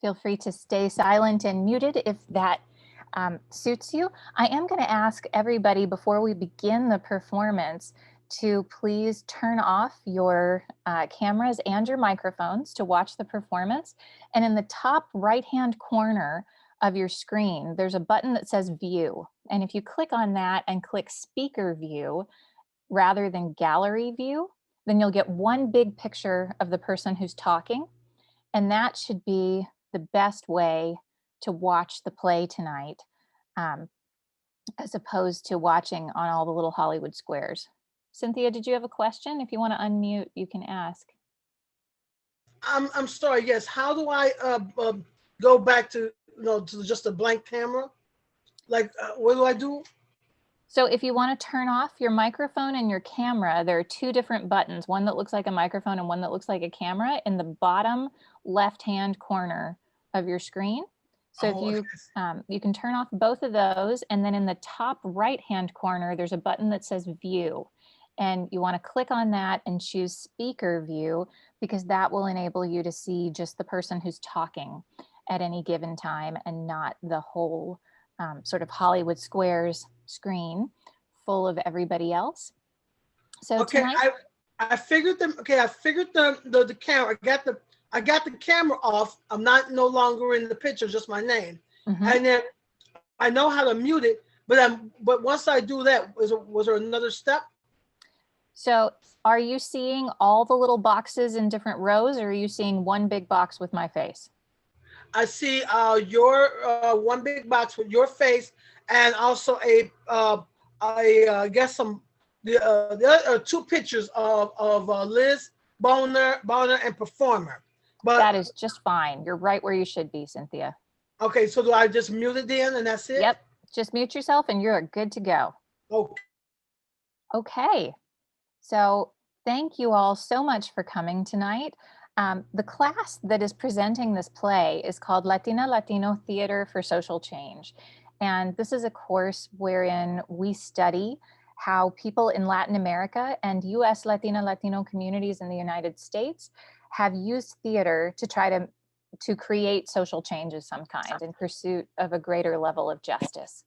Feel free to stay silent and muted if that suits you. I am going to ask everybody before we begin the performance to please turn off your cameras and your microphones to watch the performance. And in the top right-hand corner of your screen, there's a button that says View. And if you click on that and click Speaker View rather than Gallery View, then you'll get one big picture of the person who's talking. And that should be the best way to watch the play tonight, as opposed to watching on all the little Hollywood squares. Cynthia, did you have a question? If you want to unmute, you can ask. I'm sorry. Yes. How do I go back to to just a blank camera? Like, what do I do? So if you want to turn off your microphone and your camera, there are two different buttons, one that looks like a microphone and one that looks like a camera in the bottom left-hand corner of your screen. So if you, you can turn off both of those, and then in the top right-hand corner, there's a button that says View. And you want to click on that and choose Speaker View, because that will enable you to see just the person who's talking at any given time and not the whole sort of Hollywood squares screen full of everybody else. So okay, tonight, I figured them. Okay, I figured the camera. I got the camera off. I'm no longer in the picture, just my name. And then I know how to mute it. But once I do that, was there another step? So are you seeing all the little boxes in different rows, or are you seeing one big box with my face? I see your one big box with your face, and also I guess there are two pictures of Liz Boner and Performer. But that is just fine. You're right where you should be, Cynthia. Okay, so do I just mute it then, and that's it? Yep, just mute yourself and you're good to go. Okay, so thank you all so much for coming tonight. The class that is presenting this play is called Latina Latino Theater for Social Change. And this is a course wherein we study how people in Latin America and US Latina Latino communities in the United States have used theater to try to create social change of some kind in pursuit of a greater level of justice.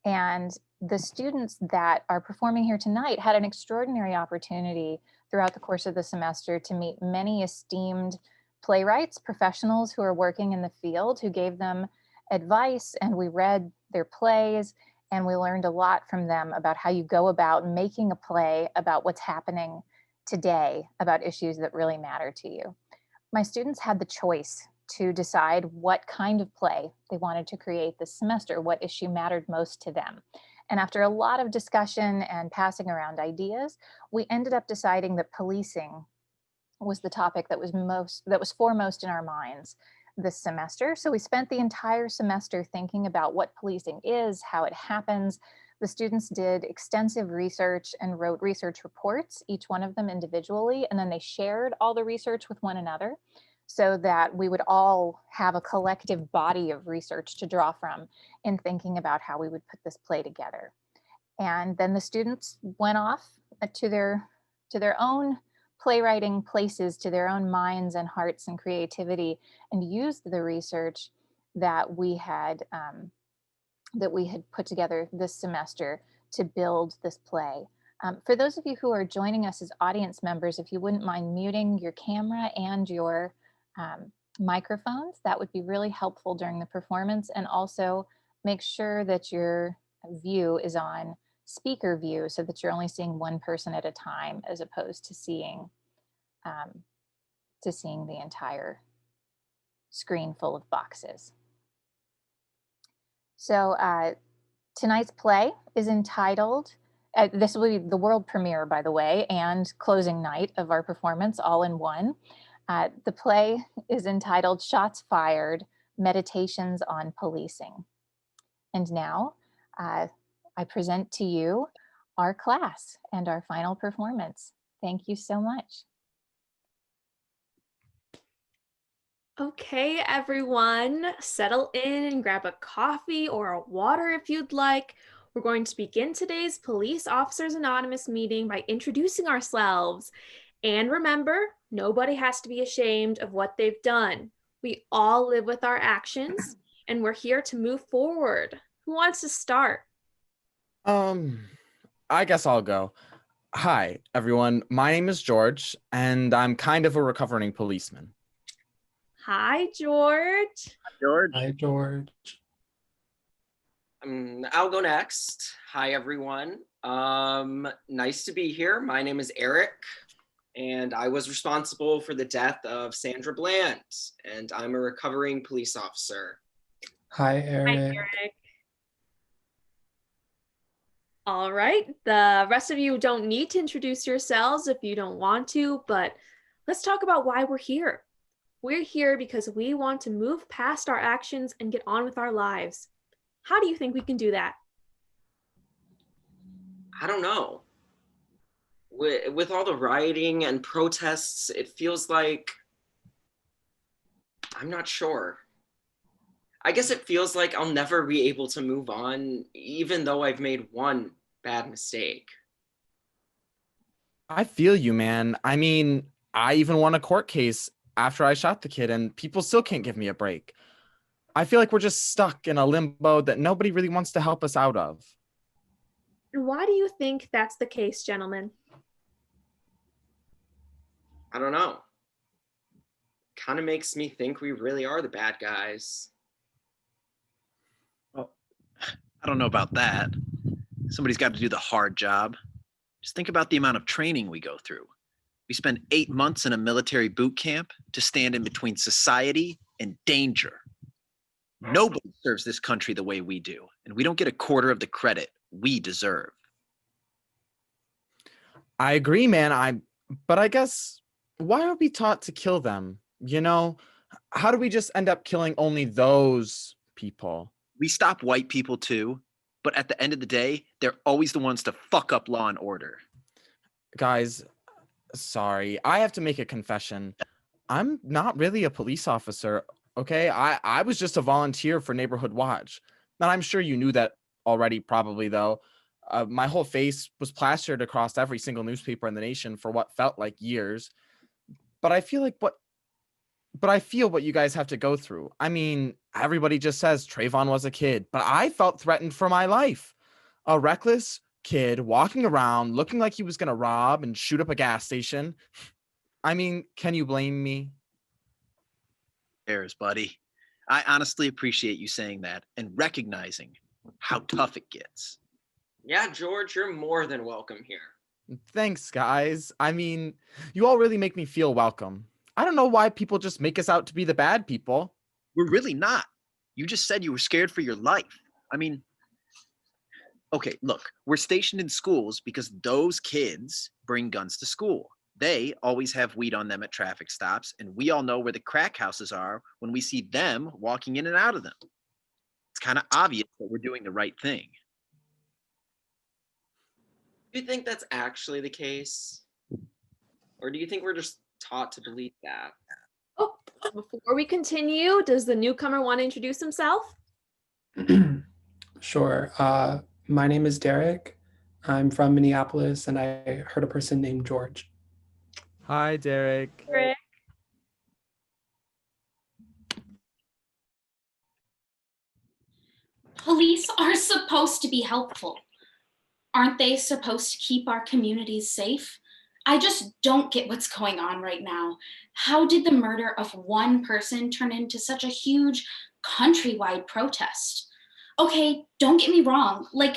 And the students that are performing here tonight had an extraordinary opportunity throughout the course of the semester to meet many esteemed playwrights, professionals who are working in the field, who gave them advice, and we read their plays, and we learned a lot from them about how you go about making a play about what's happening today, about issues that really matter to you. My students had the choice to decide what kind of play they wanted to create this semester, what issue mattered most to them. And after a lot of discussion and passing around ideas, we ended up deciding that policing was the topic that was foremost in our minds this semester. So we spent the entire semester thinking about what policing is, how it happens. The students did extensive research and wrote research reports, each one of them individually, and then they shared all the research with one another so that we would all have a collective body of research to draw from in thinking about how we would put this play together. And then the students went off to their own playwriting places, to their own minds and hearts and creativity, and used the research that we had put together this semester to build this play. For those of you who are joining us as audience members, if you wouldn't mind muting your camera and your microphones, that would be really helpful during the performance. And also make sure that your view is on speaker view so that you're only seeing one person at a time, as opposed to seeing the entire screen full of boxes. So tonight's play is entitled, this will be the world premiere, by the way, and closing night of our performance all in one. The play is entitled Shots Fired, Meditations on Policing. And now I present to you our class and our final performance. Thank you so much. Okay, everyone, settle in and grab a coffee or a water if you'd like. We're going to begin today's Police Officers Anonymous meeting by introducing ourselves. And remember, nobody has to be ashamed of what they've done. We all live with our actions, and we're here to move forward. Who wants to start? Um, I guess I'll go. Hi, everyone. My name is George, and I'm kind of a recovering policeman. Hi, George. George. Hi, George. I'll go next. Hi, everyone. Nice to be here. My name is Eric, and I was responsible for the death of Sandra Bland, and I'm a recovering police officer. Hi, Hi, Eric. Eric. All right, the rest of you don't need to introduce yourselves if you don't want to, but let's talk about why we're here. We're here because we want to move past our actions and get on with our lives. How do you think we can do that? I don't know. With all the rioting and protests, it feels like, I'm not sure. I guess it feels like I'll never be able to move on, even though I've made one bad mistake. I feel you, man. I mean, I even won a court case after I shot the kid, and people still can't give me a break. I feel like we're just stuck in a limbo that nobody really wants to help us out of. And why do you think that's the case, gentlemen? I don't know. Kind of makes me think we really are the bad guys. Well, I don't know about that. Somebody's got to do the hard job. Just think about the amount of training we go through. We spend 8 months in a military boot camp to stand in between society and danger. Nobody serves this country the way we do, and we don't get a quarter of the credit we deserve. I agree, man. But I guess, why are we taught to kill them? You know, how do we just end up killing only those people? We stop white people too, but at the end of the day, they're always the ones to fuck up law and order. Guys, sorry, I have to make a confession. I'm not really a police officer, okay? I was just a volunteer for Neighborhood Watch. And I'm sure you knew that already, probably, though. My whole face was plastered across every single newspaper in the nation for what felt like years. But I feel what you guys have to go through. I mean, everybody just says Trayvon was a kid, but I felt threatened for my life. A reckless kid walking around looking like he was going to rob and shoot up a gas station. I mean, can you blame me? Cheers, buddy. I honestly appreciate you saying that and recognizing how tough it gets. Yeah, George, you're more than welcome here. Thanks, guys. I mean, you all really make me feel welcome. I don't know why people just make us out to be the bad people. We're really not. You just said you were scared for your life. I mean, okay, look, we're stationed in schools because those kids bring guns to school. They always have weed on them at traffic stops, and we all know where the crack houses are when we see them walking in and out of them. It's kind of obvious that we're doing the right thing. Do you think that's actually the case? Or do you think we're just taught to believe that? Oh, before we continue, does the newcomer want to introduce himself? Sure. My name is Derek. I'm from Minneapolis, and I heard a person named George. Hi, Derek. Rick. Police are supposed to be helpful. Aren't they supposed to keep our communities safe? I just don't get what's going on right now. How did the murder of one person turn into such a huge countrywide protest? Okay, don't get me wrong. Like,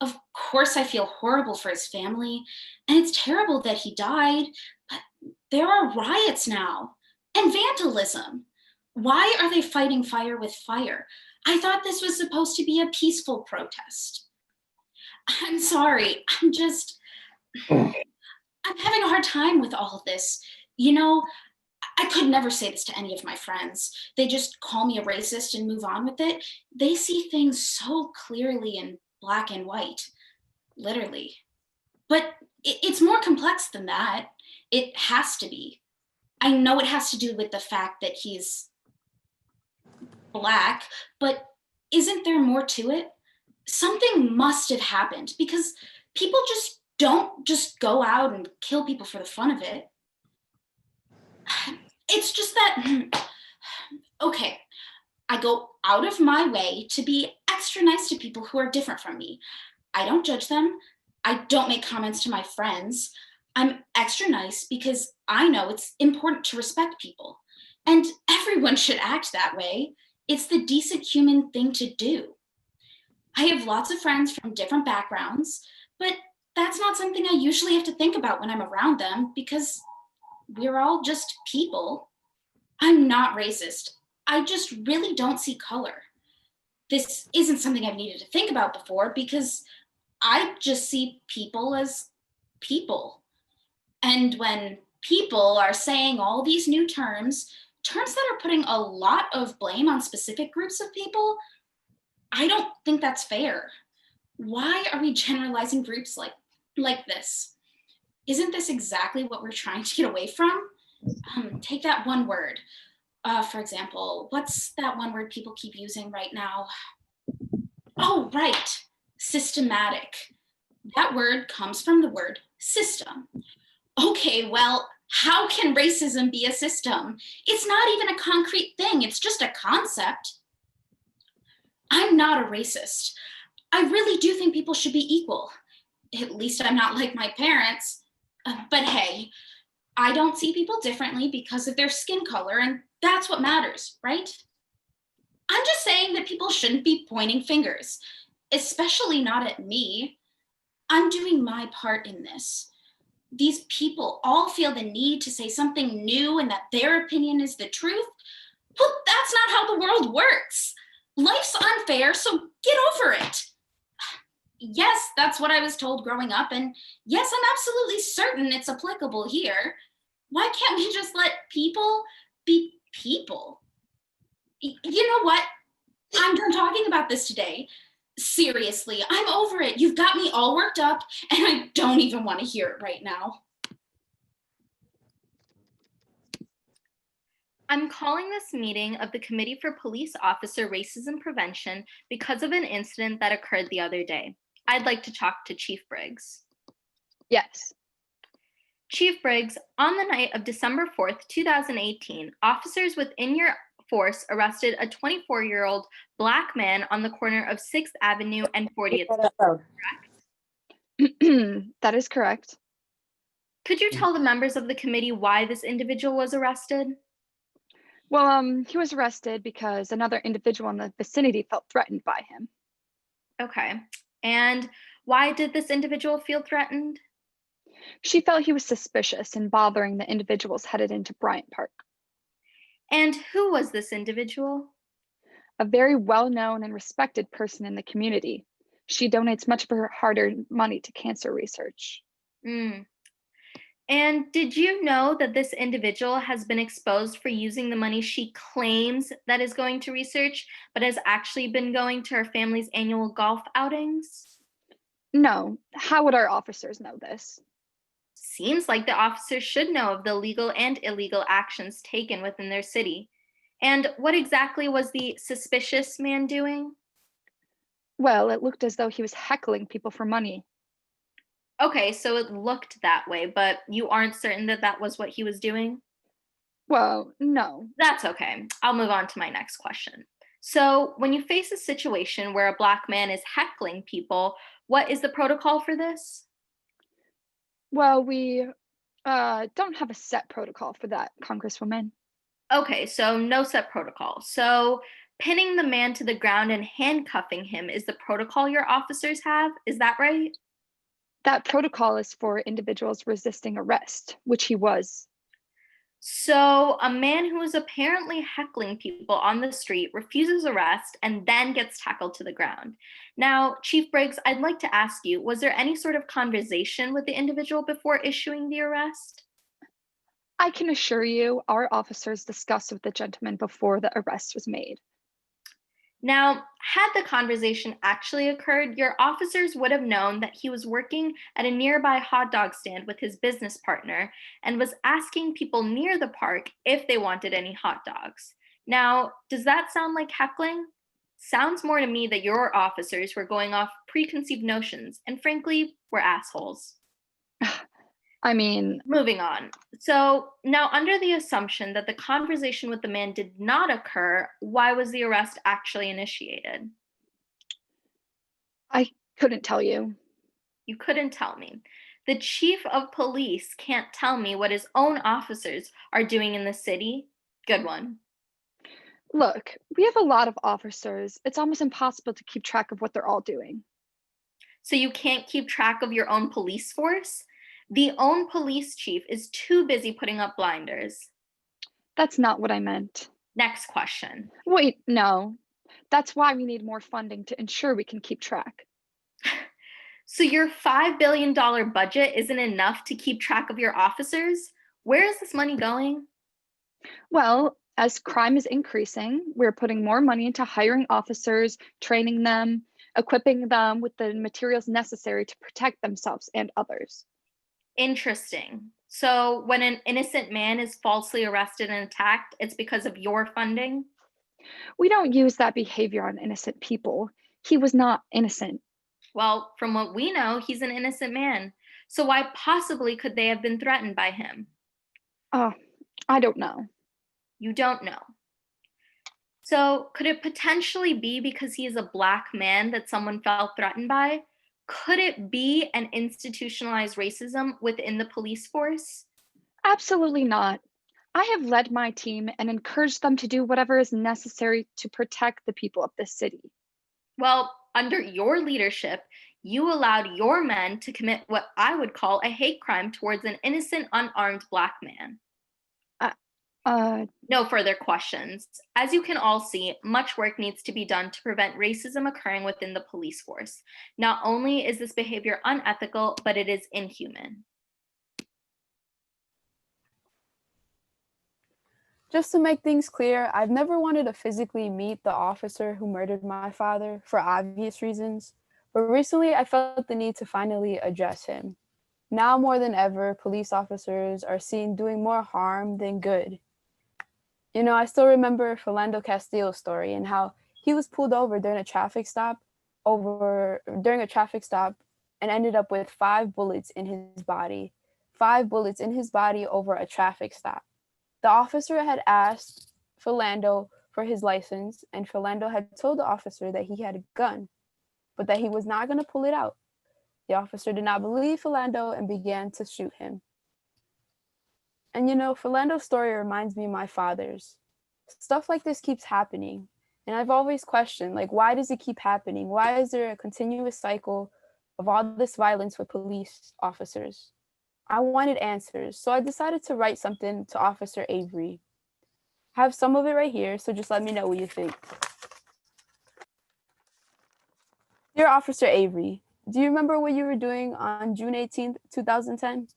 of course I feel horrible for his family, and it's terrible that he died, but there are riots now and vandalism. Why are they fighting fire with fire? I thought this was supposed to be a peaceful protest. I'm sorry, I'm having a hard time with all of this. You know, I could never say this to any of my friends. They just call me a racist and move on with it. They see things so clearly in black and white, literally. But it's more complex than that. It has to be. I know it has to do with the fact that he's Black, but isn't there more to it? Something must have happened because people just don't just go out and kill people for the fun of it. It's just that Okay, I go out of my way to be extra nice to people who are different from me. I don't judge them. I don't make comments to my friends. I'm extra nice because I know it's important to respect people. And everyone should act that way. It's the decent human thing to do. I have lots of friends from different backgrounds, but that's not something I usually have to think about when I'm around them because we're all just people. I'm not racist. I just really don't see color. This isn't something I've needed to think about before because I just see people as people. And when people are saying all these new terms that are putting a lot of blame on specific groups of people, I don't think that's fair. Why are we generalizing groups like this? Isn't this exactly what we're trying to get away from? Take that one word. For example, what's that one word people keep using right now? Oh, right, systematic. That word comes from the word system. Okay, well, how can racism be a system? It's not even a concrete thing, it's just a concept. I'm not a racist. I really do think people should be equal. At least I'm not like my parents. But hey, I don't see people differently because of their skin color, and that's what matters, right? I'm just saying that people shouldn't be pointing fingers, especially not at me. I'm doing my part in this. These people all feel the need to say something new and that their opinion is the truth. Well, that's not how the world works. Life's unfair, so get over it. Yes, that's what I was told growing up, and yes, I'm absolutely certain it's applicable here. Why can't we just let people be people? You know what? I'm done talking about this today. Seriously, I'm over it. You've got me all worked up, and I don't even want to hear it right now. I'm calling this meeting of the Committee for Police Officer Racism Prevention because of an incident that occurred the other day. I'd like to talk to Chief Briggs. Yes. Chief Briggs, on the night of December 4th, 2018, officers within your force arrested a 24-year-old Black man on the corner of 6th Avenue and 40th Street, correct? That is correct. Could you tell the members of the committee why this individual was arrested? Well, he was arrested because another individual in the vicinity felt threatened by him. Okay. And why did this individual feel threatened? She felt he was suspicious and bothering the individuals headed into Bryant Park. And who was this individual? A very well-known and respected person in the community. She donates much of her hard-earned money to cancer research. And did you know that this individual has been exposed for using the money she claims that is going to research, but has actually been going to her family's annual golf outings? No, how would our officers know this? Seems like the officers should know of the legal and illegal actions taken within their city. And what exactly was the suspicious man doing? Well, it looked as though he was heckling people for money. Okay, so it looked that way, but you aren't certain that that was what he was doing? Well, no. That's okay. I'll move on to my next question. So, when you face a situation where a Black man is heckling people, what is the protocol for this? Well, we don't have a set protocol for that, Congresswoman. Okay, so no set protocol. So, pinning the man to the ground and handcuffing him is the protocol your officers have. Is that right? That protocol is for individuals resisting arrest, which he was. So, a man who is apparently heckling people on the street refuses arrest and then gets tackled to the ground. Now, Chief Briggs, I'd like to ask you, was there any sort of conversation with the individual before issuing the arrest? I can assure you, our officers discussed with the gentleman before the arrest was made. Now, had the conversation actually occurred, your officers would have known that he was working at a nearby hot dog stand with his business partner and was asking people near the park if they wanted any hot dogs. Now, does that sound like heckling? Sounds more to me that your officers were going off preconceived notions and frankly, were assholes. I mean, Moving on. So now, under the assumption that the conversation with the man did not occur, why was the arrest actually initiated? I couldn't tell you. You couldn't tell me. The chief of police can't tell me what his own officers are doing in the city. Good one. Look, we have a lot of officers. It's almost impossible to keep track of what they're all doing. So you can't keep track of your own police force? The own police chief is too busy putting up blinders. That's not what I meant. Next question. Wait, no. That's why we need more funding to ensure we can keep track. So your $5 billion budget isn't enough to keep track of your officers? Where is this money going? Well, as crime is increasing, we're putting more money into hiring officers, training them, equipping them with the materials necessary to protect themselves and others. Interesting. So when an innocent man is falsely arrested and attacked, it's because of your funding? We don't use that behavior on innocent people. He was not innocent. Well, from what we know, he's an innocent man. So why possibly could they have been threatened by him? Oh, I don't know. You don't know. So could it potentially be because he is a Black man that someone felt threatened by? Could it be an institutionalized racism within the police force? Absolutely not. I have led my team and encouraged them to do whatever is necessary to protect the people of this city. Well, under your leadership, you allowed your men to commit what I would call a hate crime towards an innocent, unarmed Black man. No further questions. As you can all see, much work needs to be done to prevent racism occurring within the police force. Not only is this behavior unethical, but it is inhuman. Just to make things clear, I've never wanted to physically meet the officer who murdered my father for obvious reasons, but recently I felt the need to finally address him. Now more than ever, police officers are seen doing more harm than good. You know, I still remember Philando Castillo's story and how he was pulled over during a traffic stop and ended up with 5 bullets in his body. 5 bullets in his body over a traffic stop. The officer had asked Philando for his license, and Philando had told the officer that he had a gun, but that he was not going to pull it out. The officer did not believe Philando and began to shoot him. And you know, Philando's story reminds me of my father's. Stuff like this keeps happening. And I've always questioned, like, why does it keep happening? Why is there a continuous cycle of all this violence with police officers? I wanted answers, so I decided to write something to Officer Avery. I have some of it right here, so just let me know what you think. Dear Officer Avery, do you remember what you were doing on June 18th, 2010?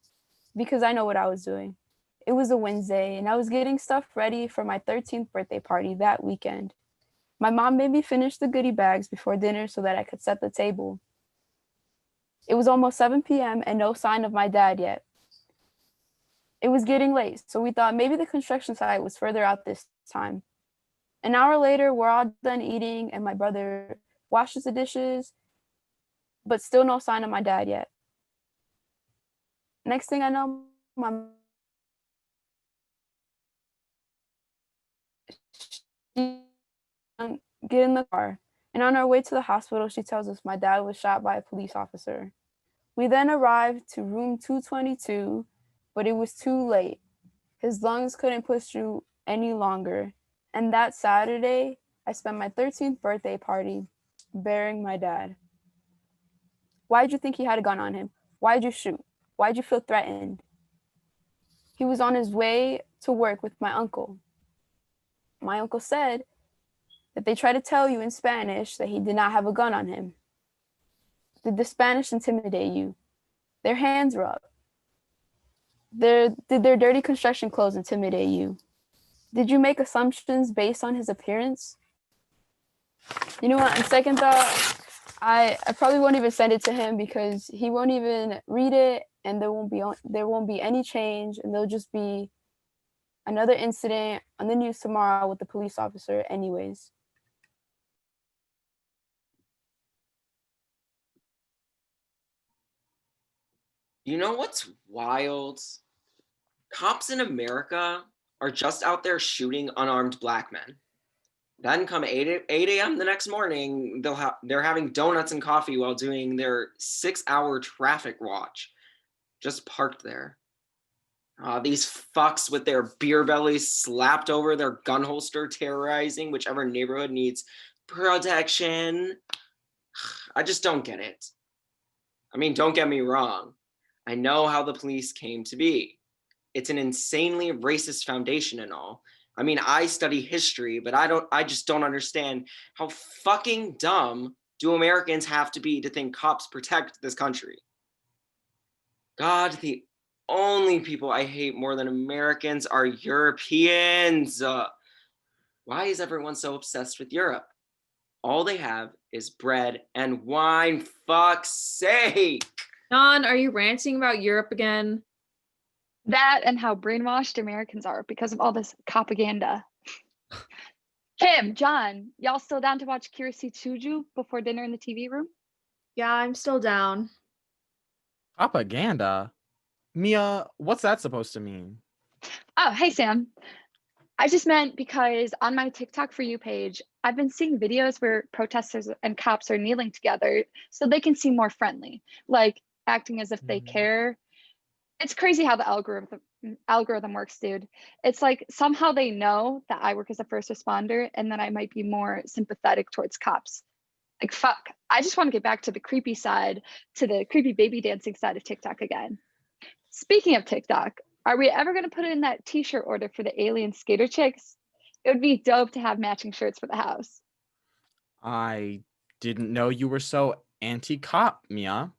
Because I know what I was doing. It was a Wednesday, and I was getting stuff ready for my 13th birthday party that weekend. My mom made me finish the goodie bags before dinner so that I could set the table. It was almost 7 p.m. and no sign of my dad yet. It was getting late, so we thought maybe the construction site was further out this time. An hour later, we're all done eating, and my brother washes the dishes, but still no sign of my dad yet. Next thing I know, my get in the car, and on our way to the hospital, she tells us my dad was shot by a police officer. We then arrived to room 222, but it was too late. His lungs couldn't push through any longer. And that Saturday, I spent my 13th birthday party burying my dad. Why'd you think he had a gun on him? Why'd you shoot? Why'd you feel threatened? He was on his way to work with my uncle. My uncle said that they tried to tell you in Spanish that he did not have a gun on him. Did the Spanish intimidate you? Their hands were up. Did their dirty construction clothes intimidate you? Did you make assumptions based on his appearance? You know what, on second thought, I probably won't even send it to him because he won't even read it, and there won't be any change, and there'll just be another incident on the news tomorrow with the police officer anyways. You know what's wild? Cops in America are just out there shooting unarmed black men. Then come 8 a.m. the next morning, they're having donuts and coffee while doing their 6-hour traffic watch, just parked there. These fucks with their beer bellies slapped over their gun holster, terrorizing whichever neighborhood needs protection. I just don't get it. I mean, don't get me wrong. I know how the police came to be. It's an insanely racist foundation and all. I mean, I study history, but I just don't understand how fucking dumb do Americans have to be to think cops protect this country. God, the only people I hate more than Americans are Europeans. Why is everyone so obsessed with Europe? All they have is bread and wine, fuck's sake. John, are you ranting about Europe again? That and how brainwashed Americans are because of all this propaganda. Kim, John, y'all still down to watch Kirisi Tsuju before dinner in the TV room? Yeah, I'm still down. Propaganda? Mia, what's that supposed to mean? Oh, hey, Sam. I just meant because on my TikTok For You page, I've been seeing videos where protesters and cops are kneeling together so they can seem more friendly, like acting as if they care. It's crazy how the algorithm works, dude. It's like somehow they know that I work as a first responder and that I might be more sympathetic towards cops. Like, fuck, I just want to get back to the creepy side, to the creepy baby dancing side of TikTok again. Speaking of TikTok, are we ever going to put in that t-shirt order for the alien skater chicks? It would be dope to have matching shirts for the house. I didn't know you were so anti-cop, Mia.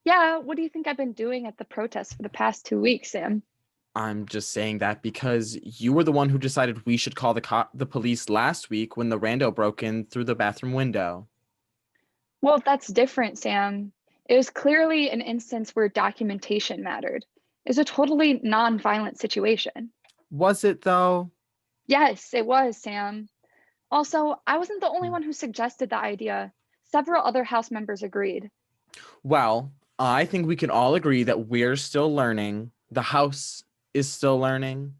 Yeah, what do you think I've been doing at the protests for the past 2 weeks, Sam? I'm just saying that because you were the one who decided we should call the police last week when the rando broke in through the bathroom window. Well, that's different, Sam. It was clearly an instance where documentation mattered. It was a totally non-violent situation. Was it though? Yes, it was, Sam. Also, I wasn't the only one who suggested the idea. Several other House members agreed. Well, I think we can all agree that we're still learning. The House is still learning.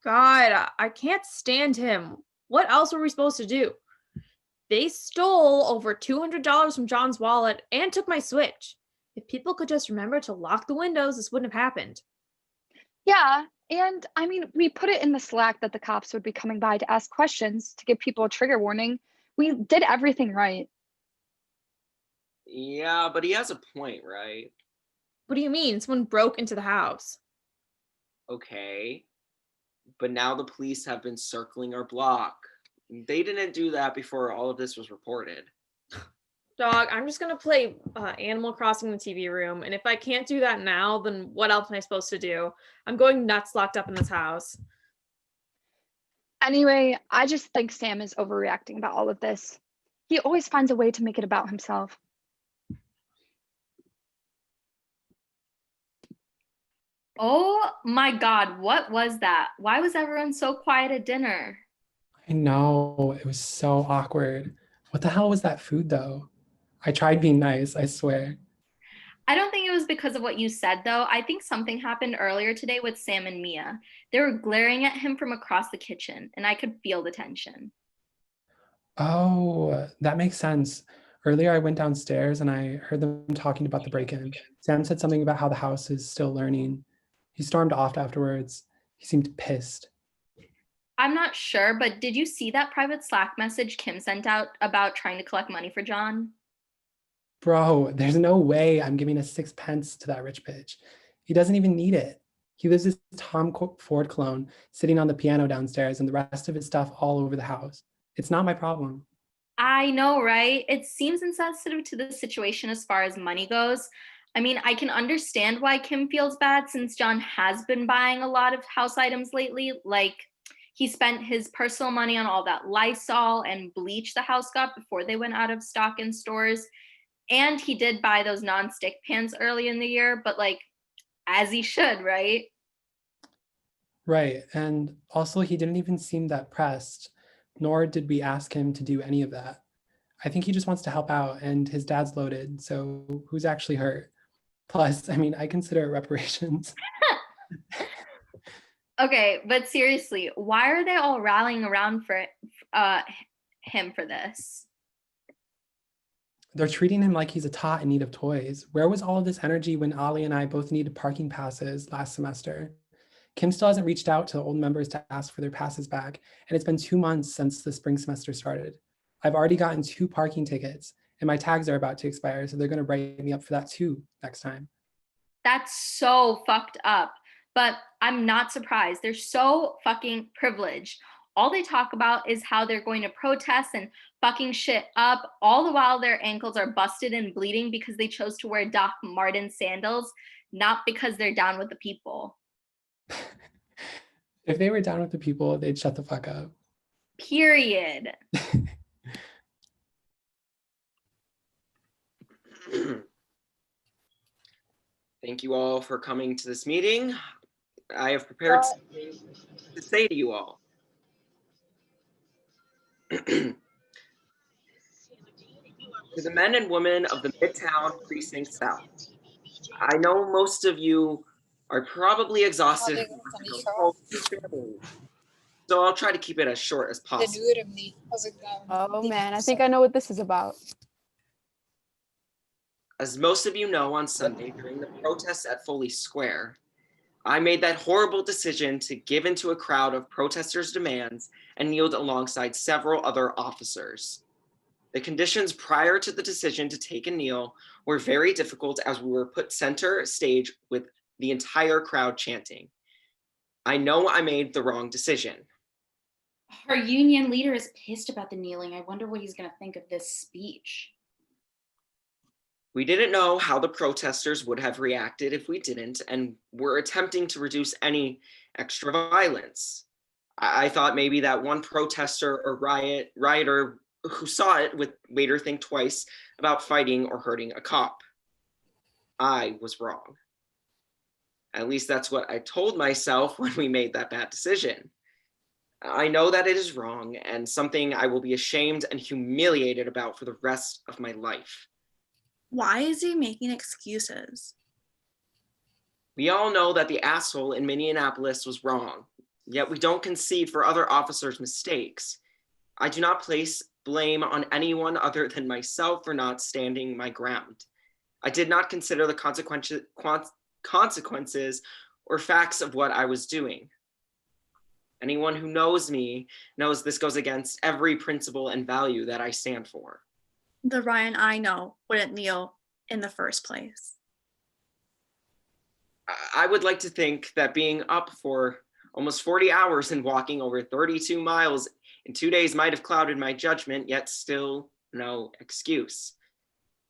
God, I can't stand him. What else were we supposed to do? They stole over $200 from John's wallet and took my Switch. If people could just remember to lock the windows, this wouldn't have happened. Yeah, and I mean, we put it in the Slack that the cops would be coming by to ask questions, to give people a trigger warning. We did everything right. Yeah, but he has a point, right? What do you mean? Someone broke into the house. Okay. But now the police have been circling our block. They didn't do that before all of this was reported. Dog, I'm just gonna play Animal Crossing in the TV room, and if I can't do that now, then what else am I supposed to do? I'm going nuts locked up in this house. Anyway, I just think Sam is overreacting about all of this. He always finds a way to make it about himself. Oh my God, what was that? Why was everyone so quiet at dinner? I know, it was so awkward. What the hell was that food though? I tried being nice, I swear. I don't think it was because of what you said, though. I think something happened earlier today with Sam and Mia. They were glaring at him from across the kitchen, and I could feel the tension. Oh, that makes sense. Earlier, I went downstairs and I heard them talking about the break-in. Sam said something about how the house is still learning. He stormed off afterwards. He seemed pissed. I'm not sure, but did you see that private Slack message Kim sent out about trying to collect money for John? Bro, there's no way I'm giving a 6 pence to that rich bitch. He doesn't even need it. He lives this Tom Ford clone sitting on the piano downstairs and the rest of his stuff all over the house. It's not my problem. I know, right? It seems insensitive to the situation as far as money goes. I mean, I can understand why Kim feels bad since John has been buying a lot of house items lately. Like, he spent his personal money on all that Lysol and bleach the house got before they went out of stock in stores. And he did buy those non-stick pans early in the year, but like, as he should, right? Right. And also, he didn't even seem that pressed, nor did we ask him to do any of that. I think he just wants to help out, and his dad's loaded, so who's actually hurt? Plus, I mean, I consider it reparations. Okay, but seriously, why are they all rallying around for him for this? They're treating him like he's a tot in need of toys. Where was all of this energy when Ali and I both needed parking passes last semester? Kim still hasn't reached out to the old members to ask for their passes back, and it's been 2 months since the spring semester started. I've already gotten 2 parking tickets, and my tags are about to expire, so they're going to write me up for that too next time. That's so fucked up. But I'm not surprised. They're so fucking privileged. All they talk about is how they're going to protest and fucking shit up, all the while their ankles are busted and bleeding because they chose to wear Doc Marten sandals, not because they're down with the people. If they were down with the people, they'd shut the fuck up. Period. Thank you all for coming to this meeting. I have prepared something to say to you all. To the men and women of the Midtown Precinct South, I know most of you are probably exhausted, so I'll try to keep it as short as possible. Oh man, I think I know what this is about. As most of you know, on Sunday during the protests at Foley Square, I made that horrible decision to give into a crowd of protesters' demands and kneeled alongside several other officers. The conditions prior to the decision to take a kneel were very difficult as we were put center stage with the entire crowd chanting. I know I made the wrong decision. Our union leader is pissed about the kneeling. I wonder what he's going to think of this speech. We didn't know how the protesters would have reacted if we didn't, and were attempting to reduce any extra violence. I thought maybe that one protester or rioter who saw it would later think twice about fighting or hurting a cop. I was wrong. At least that's what I told myself when we made that bad decision. I know that it is wrong and something I will be ashamed and humiliated about for the rest of my life. Why is he making excuses? We all know that the asshole in Minneapolis was wrong, yet we don't concede for other officers' mistakes. I do not place blame on anyone other than myself for not standing my ground. I did not consider the consequences or facts of what I was doing. Anyone who knows me knows this goes against every principle and value that I stand for. The Ryan I know wouldn't kneel in the first place. I would like to think that being up for almost 40 hours and walking over 32 miles in 2 days might have clouded my judgment, yet still no excuse.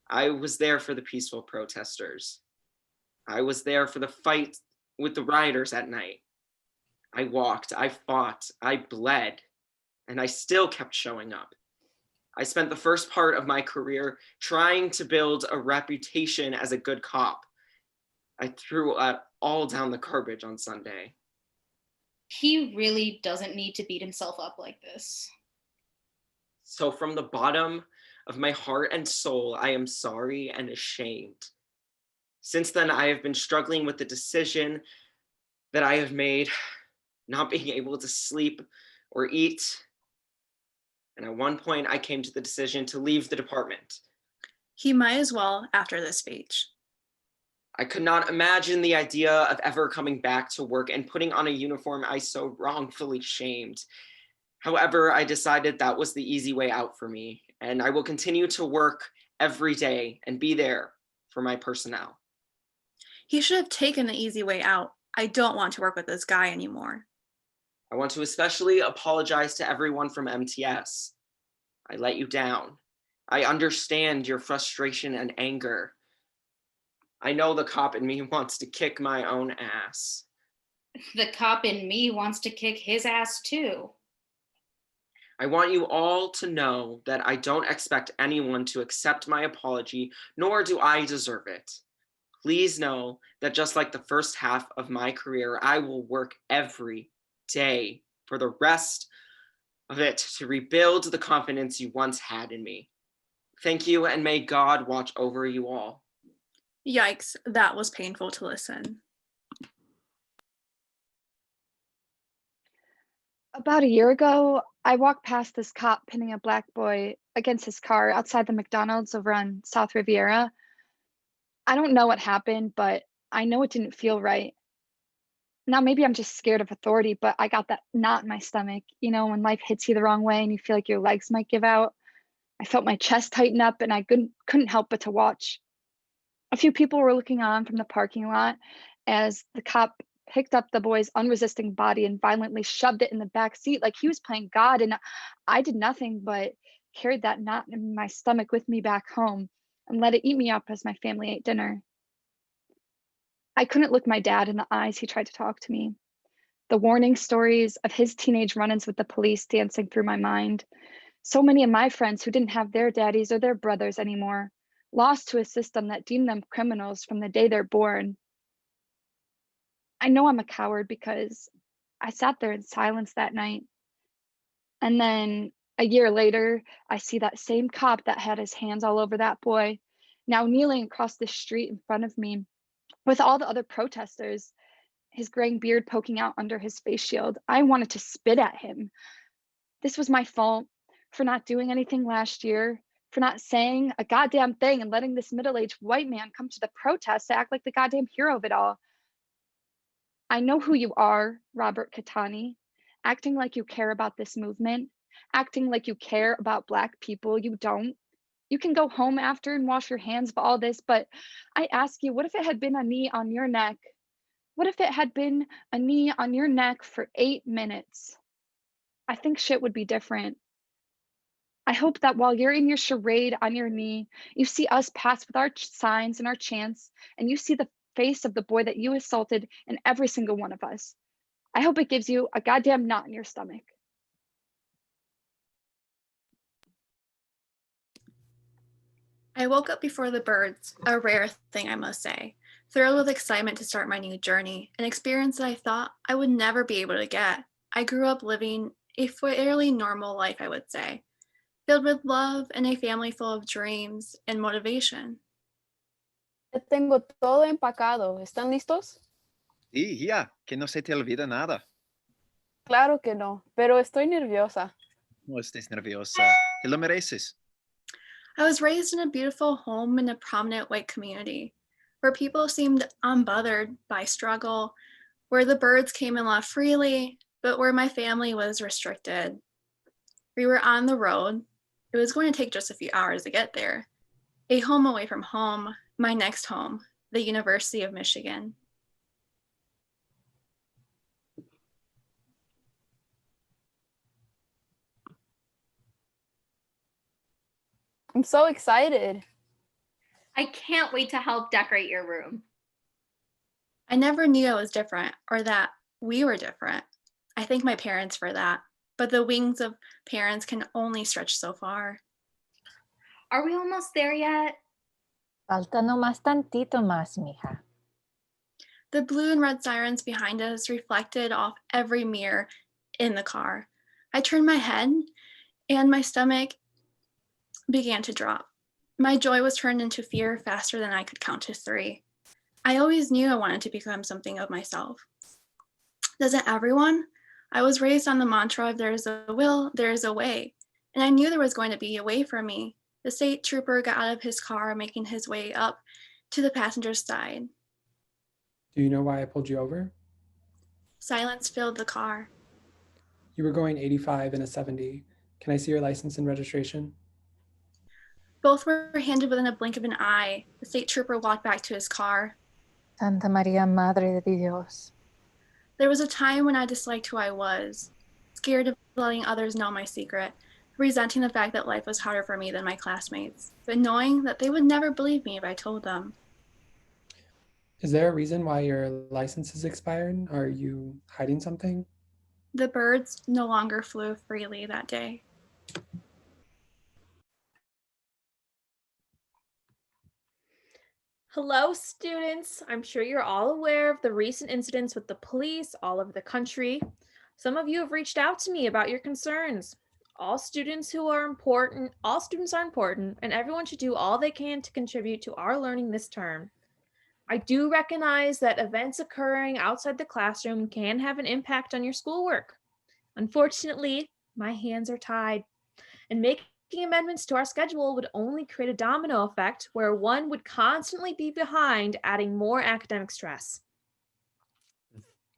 I was there for the peaceful protesters. I was there for the fight with the rioters at night. I walked, I fought, I bled, and I still kept showing up. I spent the first part of my career trying to build a reputation as a good cop. I threw it all down the garbage on Sunday. He really doesn't need to beat himself up like this. So from the bottom of my heart and soul, I am sorry and ashamed. Since then, I have been struggling with the decision that I have made, not being able to sleep or eat. And at one point, I came to the decision to leave the department. He might as well after this speech. I could not imagine the idea of ever coming back to work and putting on a uniform I so wrongfully shamed. However, I decided that was the easy way out for me, and I will continue to work every day and be there for my personnel. He should have taken the easy way out. I don't want to work with this guy anymore. I want to especially apologize to everyone from MTS. I let you down. I understand your frustration and anger. I know the cop in me wants to kick my own ass. The cop in me wants to kick his ass too. I want you all to know that I don't expect anyone to accept my apology, nor do I deserve it. Please know that just like the first half of my career, I will work every day for the rest of it to rebuild the confidence you once had in me. Thank you, and may God watch over you all. Yikes, that was painful to listen. About a year ago, I walked past this cop pinning a black boy against his car outside the McDonald's over on South Riviera. I don't know what happened, but I know it didn't feel right. Now, maybe I'm just scared of authority, but I got that knot in my stomach. You know, when life hits you the wrong way and you feel like your legs might give out. I felt my chest tighten up and I couldn't help but to watch. A few people were looking on from the parking lot as the cop picked up the boy's unresisting body and violently shoved it in the back seat like he was playing God. And I did nothing but carried that knot in my stomach with me back home and let it eat me up as my family ate dinner. I couldn't look my dad in the eyes. He tried to talk to me. The warning stories of his teenage run-ins with the police dancing through my mind. So many of my friends who didn't have their daddies or their brothers anymore, lost to a system that deemed them criminals from the day they're born. I know I'm a coward because I sat there in silence that night. And then a year later, I see that same cop that had his hands all over that boy, now kneeling across the street in front of me with all the other protesters, his graying beard poking out under his face shield. I wanted to spit at him. This was my fault for not doing anything last year, for not saying a goddamn thing and letting this middle-aged white man come to the protest to act like the goddamn hero of it all. I know who you are, Robert Catani, acting like you care about this movement, acting like you care about Black people. You don't. You can go home after and wash your hands of all this, but I ask you, what if it had been a knee on your neck? What if it had been a knee on your neck for 8 minutes? I think shit would be different. I hope that while you're in your charade on your knee, you see us pass with our signs and our chants, and you see the face of the boy that you assaulted in every single one of us. I hope it gives you a goddamn knot in your stomach. I woke up before the birds, a rare thing I must say, thrilled with excitement to start my new journey, an experience that I thought I would never be able to get. I grew up living a fairly normal life, I would say, filled with love and a family full of dreams and motivation. Ya tengo todo empacado. ¿Están listos? Sí, ya, que no se te olvida nada. Claro que no, pero estoy nerviosa. No estés nerviosa, te lo mereces. I was raised in a beautiful home in a prominent white community, where people seemed unbothered by struggle, where the birds came and left freely, but where my family was restricted. We were on the road. It was going to take just a few hours to get there. A home away from home, my next home, the University of Michigan. I'm so excited. I can't wait to help decorate your room. I never knew I was different or that we were different. I thank my parents for that, but the wings of parents can only stretch so far. Are we almost there yet? Falta nomás tantito más, mija. The blue and red sirens behind us reflected off every mirror in the car. I turned my head and my stomach began to drop. My joy was turned into fear faster than I could count to 3. I always knew I wanted to become something of myself. Doesn't everyone? I was raised on the mantra of there's a will, there's a way. And I knew there was going to be a way for me. The state trooper got out of his car, making his way up to the passenger's side. Do you know why I pulled you over? Silence filled the car. You were going 85 in a 70. Can I see your license and registration? Both were handed within a blink of an eye. The state trooper walked back to his car. Santa Maria, Madre de Dios. There was a time when I disliked who I was, scared of letting others know my secret, resenting the fact that life was harder for me than my classmates, but knowing that they would never believe me if I told them. Is there a reason why your license is expired? Are you hiding something? The birds no longer flew freely that day. Hello, students. I'm sure you're all aware of the recent incidents with the police all over the country. Some of you have reached out to me about your concerns. All students are important, and everyone should do all they can to contribute to our learning this term. I do recognize that events occurring outside the classroom can have an impact on your schoolwork. Unfortunately, my hands are tied, and making amendments to our schedule would only create a domino effect where one would constantly be behind, adding more academic stress.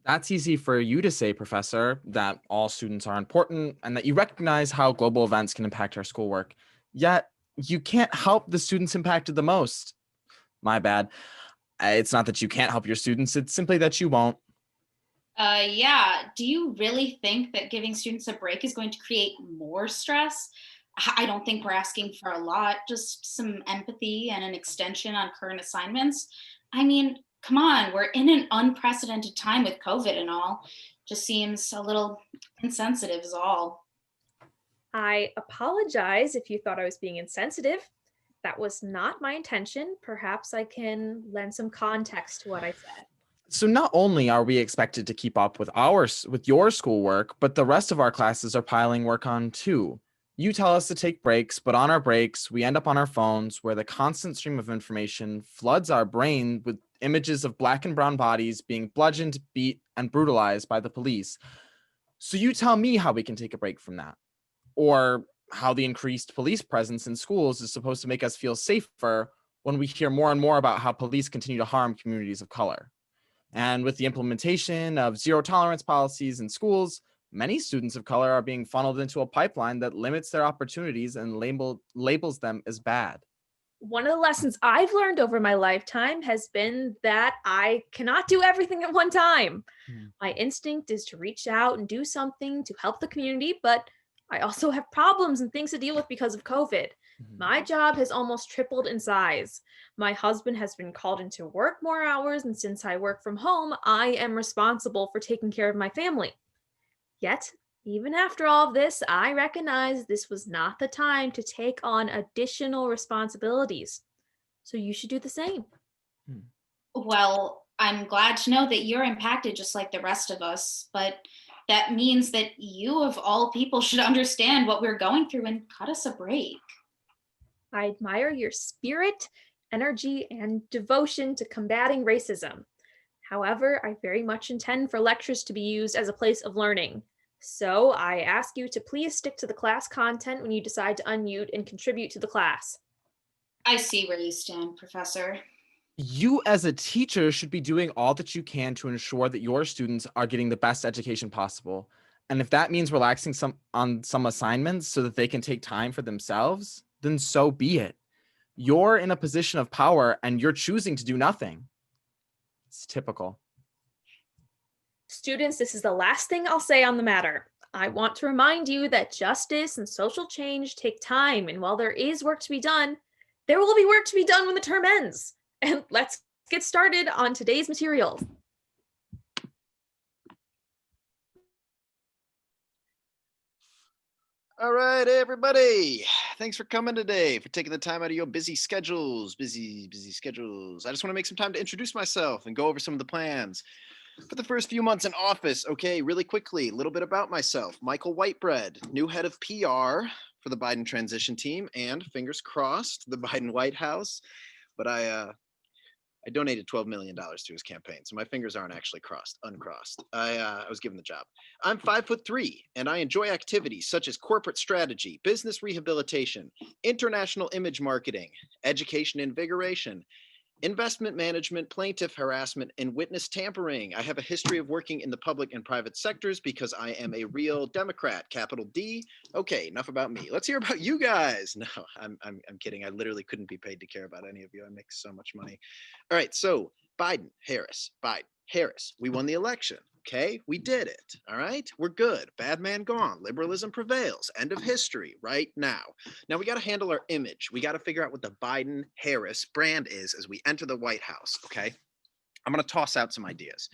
That's easy for you to say, Professor, that all students are important and that you recognize how global events can impact our schoolwork. Yet, you can't help the students impacted the most. My bad. It's not that you can't help your students, it's simply that you won't. Yeah. Do you really think that giving students a break is going to create more stress? I don't think we're asking for a lot, just some empathy and an extension on current assignments. I mean, come on, we're in an unprecedented time with COVID and all. Just seems a little insensitive, is all. I apologize if you thought I was being insensitive. That was not my intention. Perhaps I can lend some context to what I said. So not only are we expected to keep up with your schoolwork, but the rest of our classes are piling work on too. You tell us to take breaks, but on our breaks, we end up on our phones where the constant stream of information floods our brain with images of black and brown bodies being bludgeoned, beat, and brutalized by the police. So you tell me how we can take a break from that, or how the increased police presence in schools is supposed to make us feel safer when we hear more and more about how police continue to harm communities of color. And with the implementation of zero tolerance policies in schools, many students of color are being funneled into a pipeline that limits their opportunities and labels them as bad. One of the lessons I've learned over my lifetime has been that I cannot do everything at one time. My instinct is to reach out and do something to help the community, but I also have problems and things to deal with because of COVID. My job has almost tripled in size. My husband has been called into work more hours, and since I work from home, I am responsible for taking care of my family. Yet, even after all of this, I recognize this was not the time to take on additional responsibilities. So you should do the same. Well, I'm glad to know that you're impacted just like the rest of us, but that means that you, of all people, should understand what we're going through and cut us a break. I admire your spirit, energy, and devotion to combating racism. However, I very much intend for lectures to be used as a place of learning. So I ask you to please stick to the class content when you decide to unmute and contribute to the class. I see where you stand, Professor. You as a teacher should be doing all that you can to ensure that your students are getting the best education possible. And if that means relaxing on some assignments so that they can take time for themselves, then so be it. You're in a position of power and you're choosing to do nothing. It's typical. Students, this is the last thing I'll say on the matter. I want to remind you that justice and social change take time, and while there is work to be done, there will be work to be done when the term ends. And let's get started on today's materials. All right, everybody. Thanks for coming today, for taking the time out of your busy schedules. Busy schedules. I just want to make some time to introduce myself and go over some of the plans for the first few months in office. Okay, really quickly, a little bit about myself. Michael Whitebread, new head of PR for the Biden transition team, and fingers crossed, the Biden White House. But I donated $12 million to his campaign, so my fingers aren't actually uncrossed. I was given the job. I'm 5'3", and I enjoy activities such as corporate strategy, business rehabilitation, international image marketing, education invigoration, investment management, plaintiff harassment, and witness tampering. I have a history of working in the public and private sectors because I am a real Democrat, capital D. Okay, enough about me. Let's hear about you guys. No, I'm kidding. I literally couldn't be paid to care about any of you. I make so much money. All right, so Biden, Harris. We won the election. Okay, we did it. All right, we're good. Bad man gone. Liberalism prevails. End of history right now. Now we got to handle our image. We got to figure out what the Biden-Harris brand is as we enter the White House. Okay, I'm going to toss out some ideas.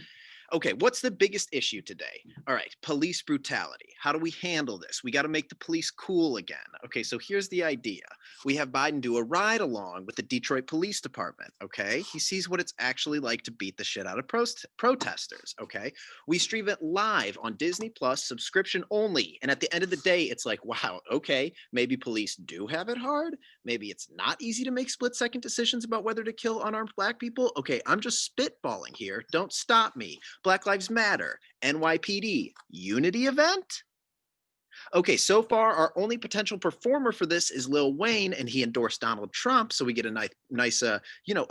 Okay, what's the biggest issue today? All right, police brutality. How do we handle this? We got to make the police cool again. Okay, so here's the idea. We have Biden do a ride along with the Detroit Police Department, okay? He sees what it's actually like to beat the shit out of protesters, okay? We stream it live on Disney Plus, subscription only. And at the end of the day, it's like, wow, okay, maybe police do have it hard. Maybe it's not easy to make split-second decisions about whether to kill unarmed Black people. Okay, I'm just spitballing here. Don't stop me. Black Lives Matter, NYPD, Unity event? Okay, so far our only potential performer for this is Lil Wayne, and he endorsed Donald Trump, so we get a nice, a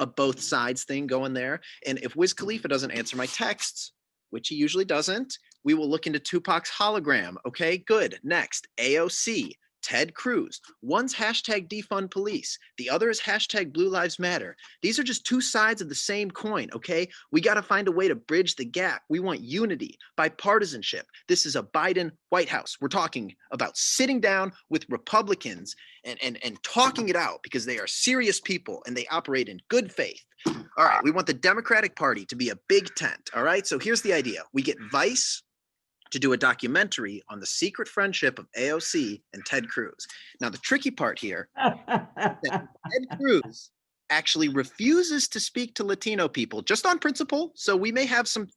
both sides thing going there. And if Wiz Khalifa doesn't answer my texts, which he usually doesn't, we will look into Tupac's hologram. Okay, good. Next, AOC. Ted Cruz. One's hashtag defund police. The other is hashtag Blue Lives Matter. These are just two sides of the same coin, okay? We got to find a way to bridge the gap. We want unity, bipartisanship. This is a Biden White House. We're talking about sitting down with Republicans and talking it out because they are serious people and they operate in good faith. All right, we want the Democratic Party to be a big tent, all right? So here's the idea. We get Vice to do a documentary on the secret friendship of AOC and Ted Cruz. Now, the tricky part here is that Ted Cruz actually refuses to speak to Latino people just on principle. So we may have some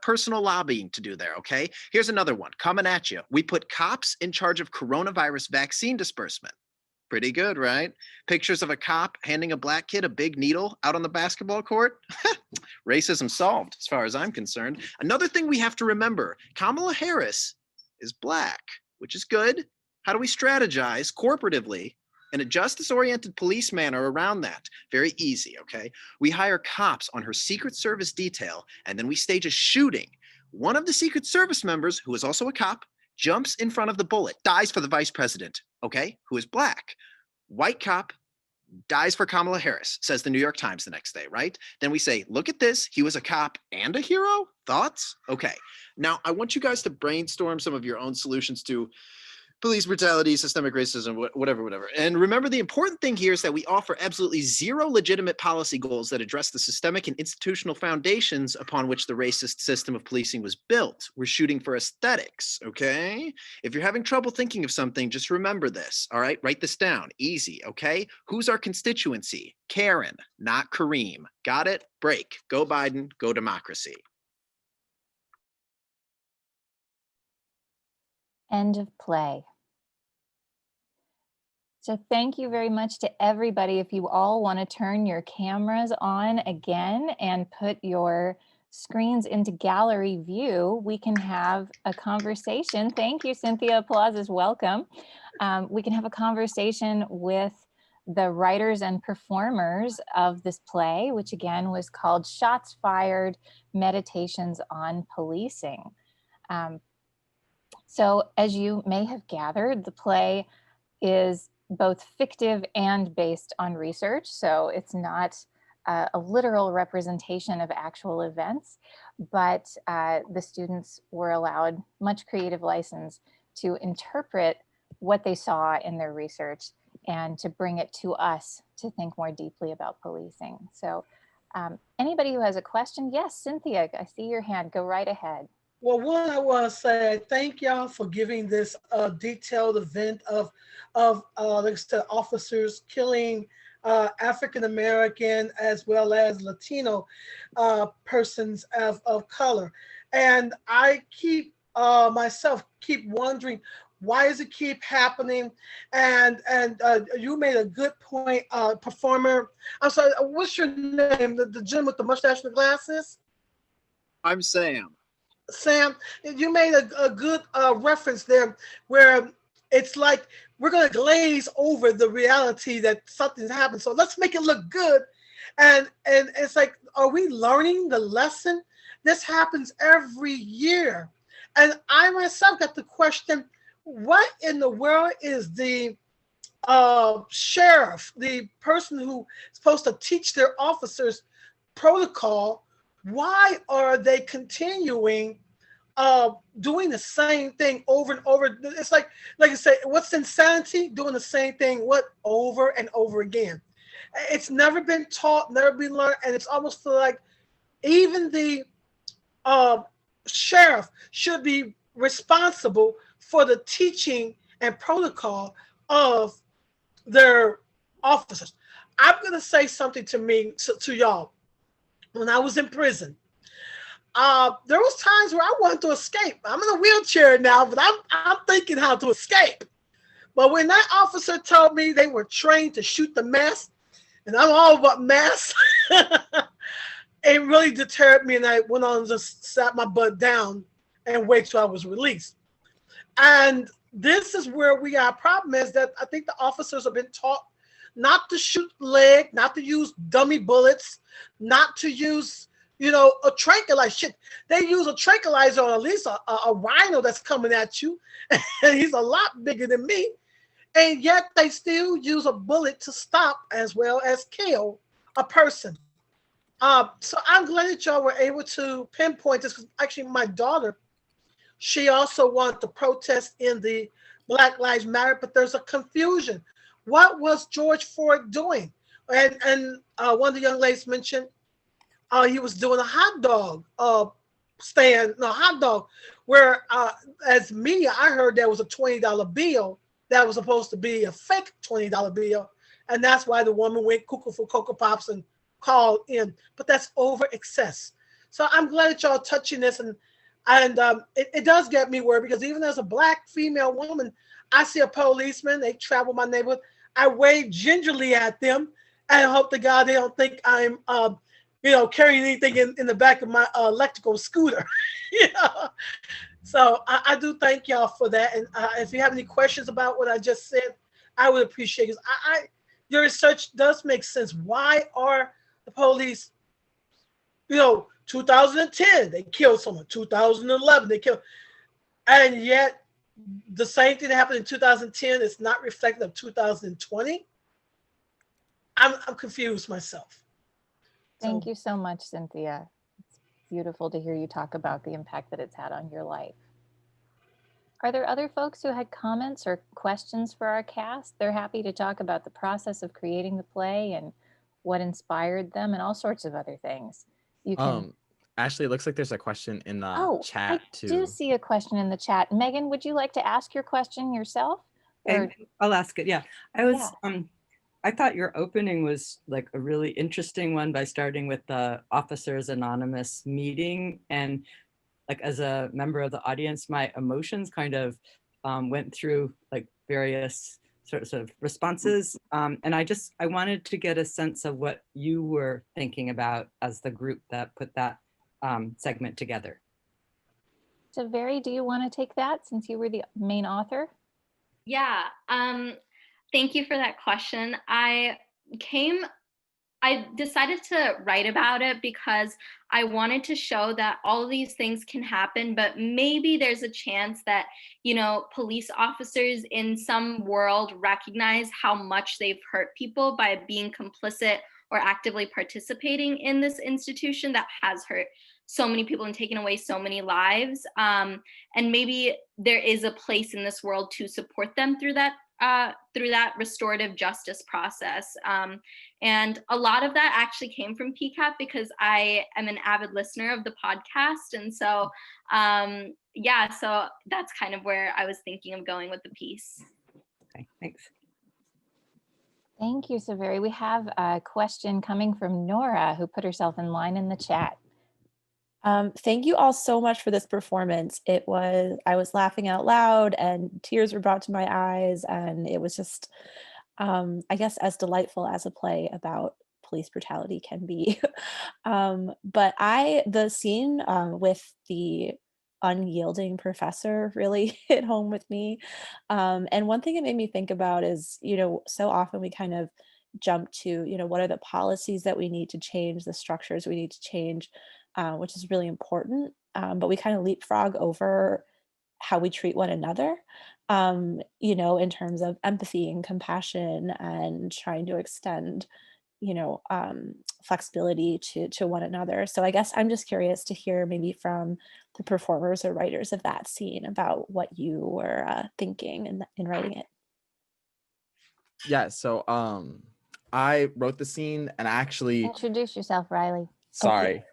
personal lobbying to do there, okay? Here's another one coming at you. We put cops in charge of coronavirus vaccine disbursement. Pretty good, right? Pictures of a cop handing a Black kid a big needle out on the basketball court. Racism solved, as far as I'm concerned. Another thing we have to remember, Kamala Harris is Black, which is good. How do we strategize corporatively in a justice-oriented police manner around that? Very easy, okay? We hire cops on her Secret Service detail, and then we stage a shooting. One of the Secret Service members, who is also a cop, jumps in front of the bullet, dies for the vice president, okay, who is Black. White cop dies for Kamala Harris, says the New York Times the next day, right? Then we say, look at this. He was a cop and a hero. Thoughts? Okay. Now, I want you guys to brainstorm some of your own solutions to police brutality, systemic racism, whatever. And remember, the important thing here is that we offer absolutely zero legitimate policy goals that address the systemic and institutional foundations upon which the racist system of policing was built. We're shooting for aesthetics, okay? If you're having trouble thinking of something, just remember this, all right? Write this down, easy, okay? Who's our constituency? Karen, not Kareem. Got it? Break. Go Biden, go democracy. End of play. So thank you very much to everybody. If you all want to turn your cameras on again and put your screens into gallery view, we can have a conversation. Thank you, Cynthia. Applause is welcome. We can have a conversation with the writers and performers of this play, which again was called Shots Fired, Meditations on Policing. So as you may have gathered, the play is both fictive and based on research. So it's not a literal representation of actual events, but the students were allowed much creative license to interpret what they saw in their research and to bring it to us to think more deeply about policing. So anybody who has a question? Yes, Cynthia, I see your hand. Go right ahead. Well, one, I want to say thank y'all for giving this detailed event of like I said, officers killing African American as well as Latino persons of color. And I myself keep wondering, why does it keep happening? And you made a good point, performer. I'm sorry, what's your name? The gentleman with the mustache and the glasses? I'm Sam. Sam, you made a good reference there where it's like we're going to glaze over the reality that something's happened. So let's make it look good. And it's like, are we learning the lesson? This happens every year. And I myself got the question, what in the world is the sheriff, the person who's supposed to teach their officers protocol, why are they continuing doing the same thing over and over? It's like I say, what's insanity? Doing the same thing over and over again. It's never been taught, never been learned, and it's almost like even the sheriff should be responsible for the teaching and protocol of their officers. I'm going to say something to y'all. When I was in prison, there was times where I wanted to escape. I'm in a wheelchair now, but I'm thinking how to escape. But when that officer told me they were trained to shoot the mess, and I'm all about mess, it really deterred me, and I went on and just sat my butt down and wait till I was released. And this is where we got a problem, is that I think the officers have been taught not to shoot leg, not to use dummy bullets, not to use, a tranquilizer. Shit, they use a tranquilizer on at least a rhino that's coming at you, and he's a lot bigger than me. And yet they still use a bullet to stop as well as kill a person. So I'm glad that y'all were able to pinpoint this, because actually my daughter, she also wanted to protest in the Black Lives Matter, but there's a confusion. What was George Floyd doing? And one of the young ladies mentioned he was doing a hot dog hot dog, where as me, I heard there was a $20 bill that was supposed to be a fake $20 bill. And that's why the woman went cuckoo for Cocoa Pops and called in. But that's over excess. So I'm glad that y'all touching this. And it does get me worried, because even as a Black female woman, I see a policeman, they travel my neighborhood, I wave gingerly at them and hope to God they don't think I'm, carrying anything in the back of my electrical scooter. So I do thank y'all for that. And if you have any questions about what I just said, I would appreciate it. Your research does make sense. Why are the police, 2010, they killed someone. 2011, they killed. And yet the same thing that happened in 2010 is not reflective of 2020. I'm confused myself. Thank you so much, Cynthia. It's beautiful to hear you talk about the impact that it's had on your life. Are there other folks who had comments or questions for our cast? They're happy to talk about the process of creating the play and what inspired them and all sorts of other things. You can. Ashley, it looks like there's a question in the chat too. I do see a question in the chat. Megan, would you like to ask your question yourself? Or... I'll ask it. Yeah, I thought your opening was like a really interesting one by starting with the Officers Anonymous meeting. And like as a member of the audience, my emotions kind of went through like various sorts of responses. And I wanted to get a sense of what you were thinking about as the group that put that segment together. So Very, do you want to take that since you were the main author? Yeah. Thank you for that question. I decided to write about it because I wanted to show that all of these things can happen, but maybe there's a chance that, police officers in some world recognize how much they've hurt people by being complicit or actively participating in this institution that has hurt so many people and taken away so many lives. And maybe there is a place in this world to support them through that restorative justice process. And a lot of that actually came from PCAP because I am an avid listener of the podcast. And so, so that's kind of where I was thinking of going with the piece. Okay, thanks. Thank you, Saveri. We have a question coming from Nora, who put herself in line in the chat. Thank you all so much for this performance. I was laughing out loud and tears were brought to my eyes, and it was just, I guess, as delightful as a play about police brutality can be. But the scene with the unyielding professor really hit home with me. And one thing it made me think about is, so often we kind of jump to, what are the policies that we need to change, the structures we need to change, which is really important. But we kind of leapfrog over how we treat one another, in terms of empathy and compassion and trying to extend, flexibility to one another. So I guess I'm just curious to hear maybe from the performers or writers of that scene about what you were thinking in writing it. Yeah, so I wrote the scene and actually... Introduce yourself, Riley. Sorry.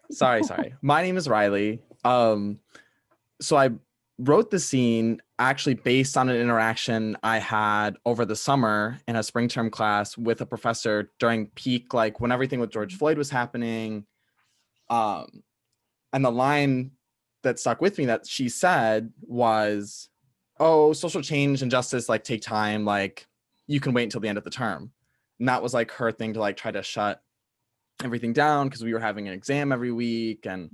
My name is Riley. So I wrote the scene actually based on an interaction I had over the summer in a spring term class with a professor during peak, like when everything with George Floyd was happening. And the line that stuck with me that she said was, oh, social change and justice like take time, like you can wait until the end of the term. And that was like her thing to like try to shut everything down because we were having an exam every week. And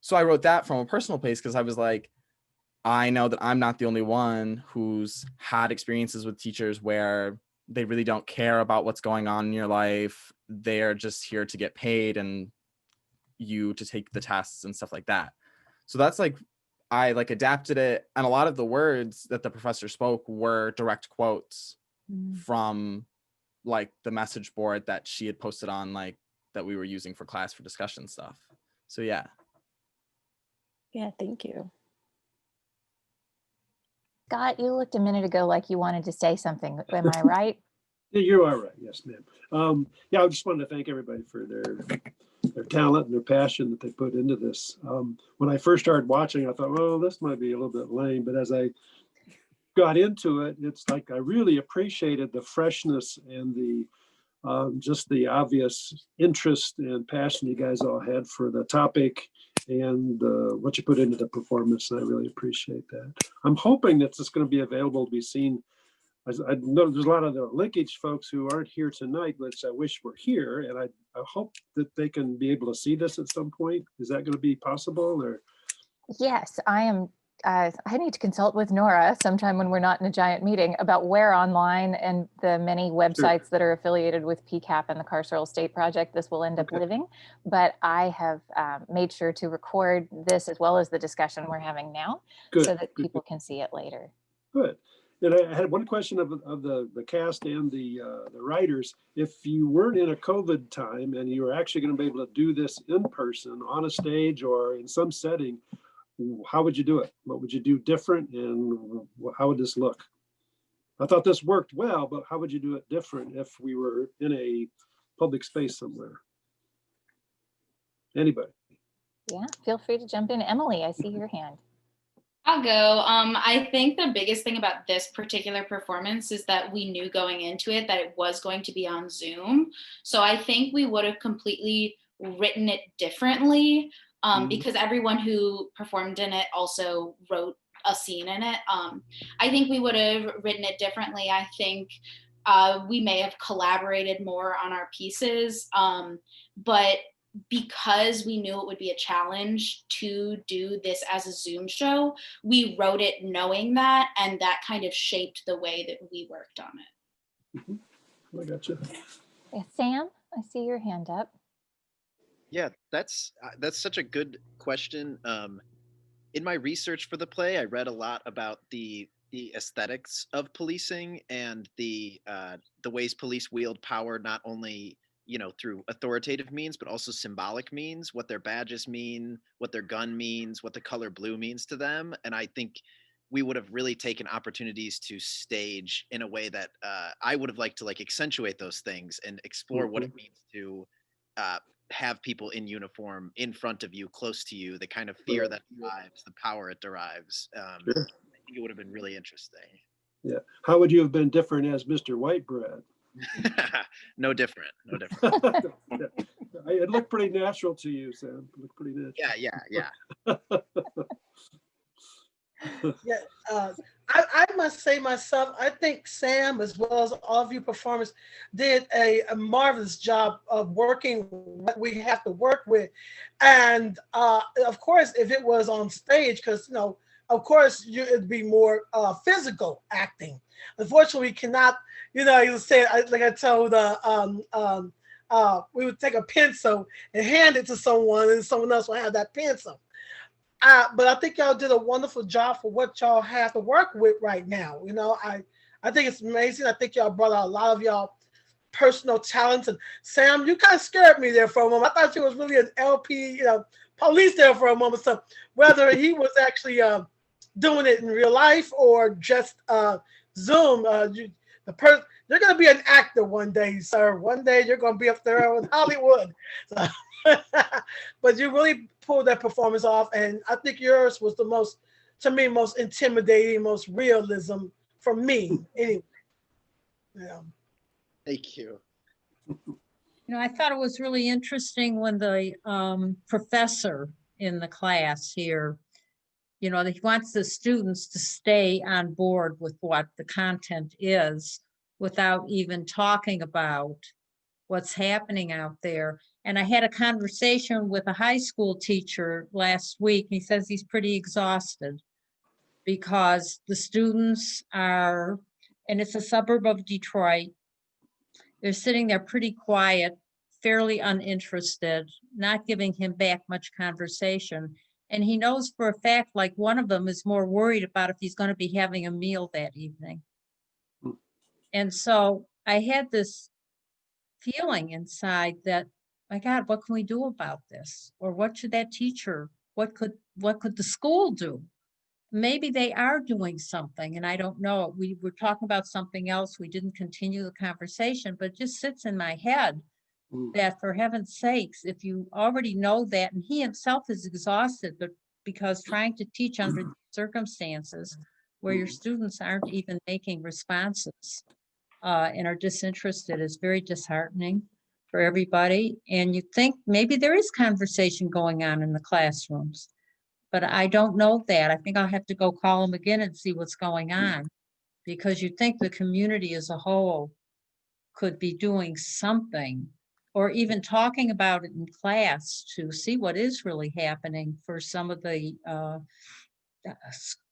so I wrote that from a personal place because I was like, I know that I'm not the only one who's had experiences with teachers where they really don't care about what's going on in your life. They're just here to get paid and you to take the tests and stuff like that. So that's like, I like adapted it. And a lot of the words that the professor spoke were direct quotes from like the message board that she had posted on, like that we were using for class for discussion stuff. So yeah. Yeah, thank you. Scott, you looked a minute ago like you wanted to say something. Am I right? Yeah, you are right. Yes, ma'am. Yeah, I just wanted to thank everybody for their talent and their passion that they put into this. When I first started watching, I thought, well, this might be a little bit lame. But as I got into it, it's like I really appreciated the freshness and the just the obvious interest and passion you guys all had for the topic and what you put into the performance. And I really appreciate that. I'm hoping that it's going to be available to be seen. I know there's a lot of the linkage folks who aren't here tonight, which I wish were here. And I hope that they can be able to see this at some point. Is that going to be possible? Or Yes, I am. I need to consult with Nora sometime when we're not in a giant meeting about where online and the many websites that are affiliated with PCAP and the Carceral State Project this will end up living. But I have made sure to record this as well as the discussion we're having now so that people can see it later. Good. And I had one question of the cast and the writers. If you weren't in a COVID time and you were actually going to be able to do this in person on a stage or in some setting, how would you do it? What would you do different and how would this look? I thought this worked well, but how would you do it different if we were in a public space somewhere? Anybody? Yeah, feel free to jump in. Emily, I see your hand. I'll go. I think the biggest thing about this particular performance is that we knew going into it that it was going to be on Zoom. So I think we would have completely written it differently because everyone who performed in it also wrote a scene in it. I think we would have written it differently. I think we may have collaborated more on our pieces, but because we knew it would be a challenge to do this as a Zoom show, we wrote it knowing that, and that kind of shaped the way that we worked on it. I gotcha. Yeah, Sam, I see your hand up. Yeah, that's such a good question. In my research for the play, I read a lot about the aesthetics of policing and the ways police wield power, not only through authoritative means, but also symbolic means, what their badges mean, what their gun means, what the color blue means to them. And I think we would have really taken opportunities to stage in a way that I would have liked to accentuate those things and explore what it means to have people in uniform in front of you, close to you, the kind of fear that derives, the power it derives. I think it would have been really interesting. Yeah. How would you have been different as Mr. Whitebread? No different. It looked pretty natural to you, Sam. It looked pretty natural. Yeah. Yeah, I must say myself, I think Sam, as well as all of you performers, did a marvelous job of working what we have to work with. And of course, if it was on stage, because, of course, it'd be more physical acting. Unfortunately, we cannot, you say, like I told, we would take a pencil and hand it to someone, and someone else would have that pencil. But I think y'all did a wonderful job for what y'all have to work with right now. I think it's amazing. I think y'all brought out a lot of y'all personal talents. And Sam, you kind of scared me there for a moment. I thought you was really an LP, police there for a moment. So whether he was actually doing it in real life or just Zoom, you're going to be an actor one day, sir. One day you're going to be up there with Hollywood. So, but you really pulled that performance off, and I think yours was the most to me, most intimidating, most realism for me, anyway. Yeah. Thank you. I thought it was really interesting when the professor in the class here, that he wants the students to stay on board with what the content is without even talking about what's happening out there. And I had a conversation with a high school teacher last week. He says he's pretty exhausted because the students are, and it's a suburb of Detroit, they're sitting there pretty quiet, fairly uninterested, not giving him back much conversation. And he knows for a fact, like one of them is more worried about if he's going to be having a meal that evening. And so I had this feeling inside that, my God, what can we do about this? Or what should that teacher, what could the school do? Maybe they are doing something, and I don't know. We were talking about something else. We didn't continue the conversation, but it just sits in my head that, for heaven's sakes, if you already know that, and he himself is exhausted, but because trying to teach under circumstances where your students aren't even making responses and are disinterested is very disheartening for everybody. And you think maybe there is conversation going on in the classrooms, but I don't know that. I think I'll have to go call him again and see what's going on, because you think the community as a whole could be doing something, or even talking about it in class to see what is really happening for some of the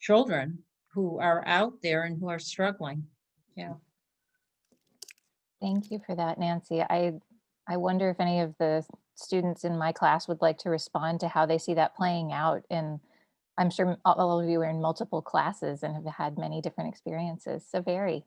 children who are out there and who are struggling. Yeah. Thank you for that, Nancy. I wonder if any of the students in my class would like to respond to how they see that playing out. And I'm sure all of you are in multiple classes and have had many different experiences. So very.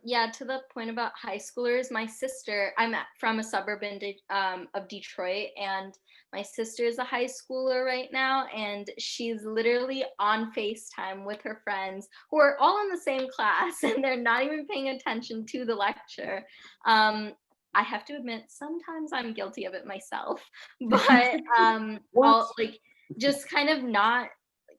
Yeah, to the point about high schoolers, my sister, from a suburb of Detroit, and my sister is a high schooler right now, and she's literally on FaceTime with her friends who are all in the same class, and they're not even paying attention to the lecture. I have to admit, sometimes I'm guilty of it myself, but I'll, just kind of not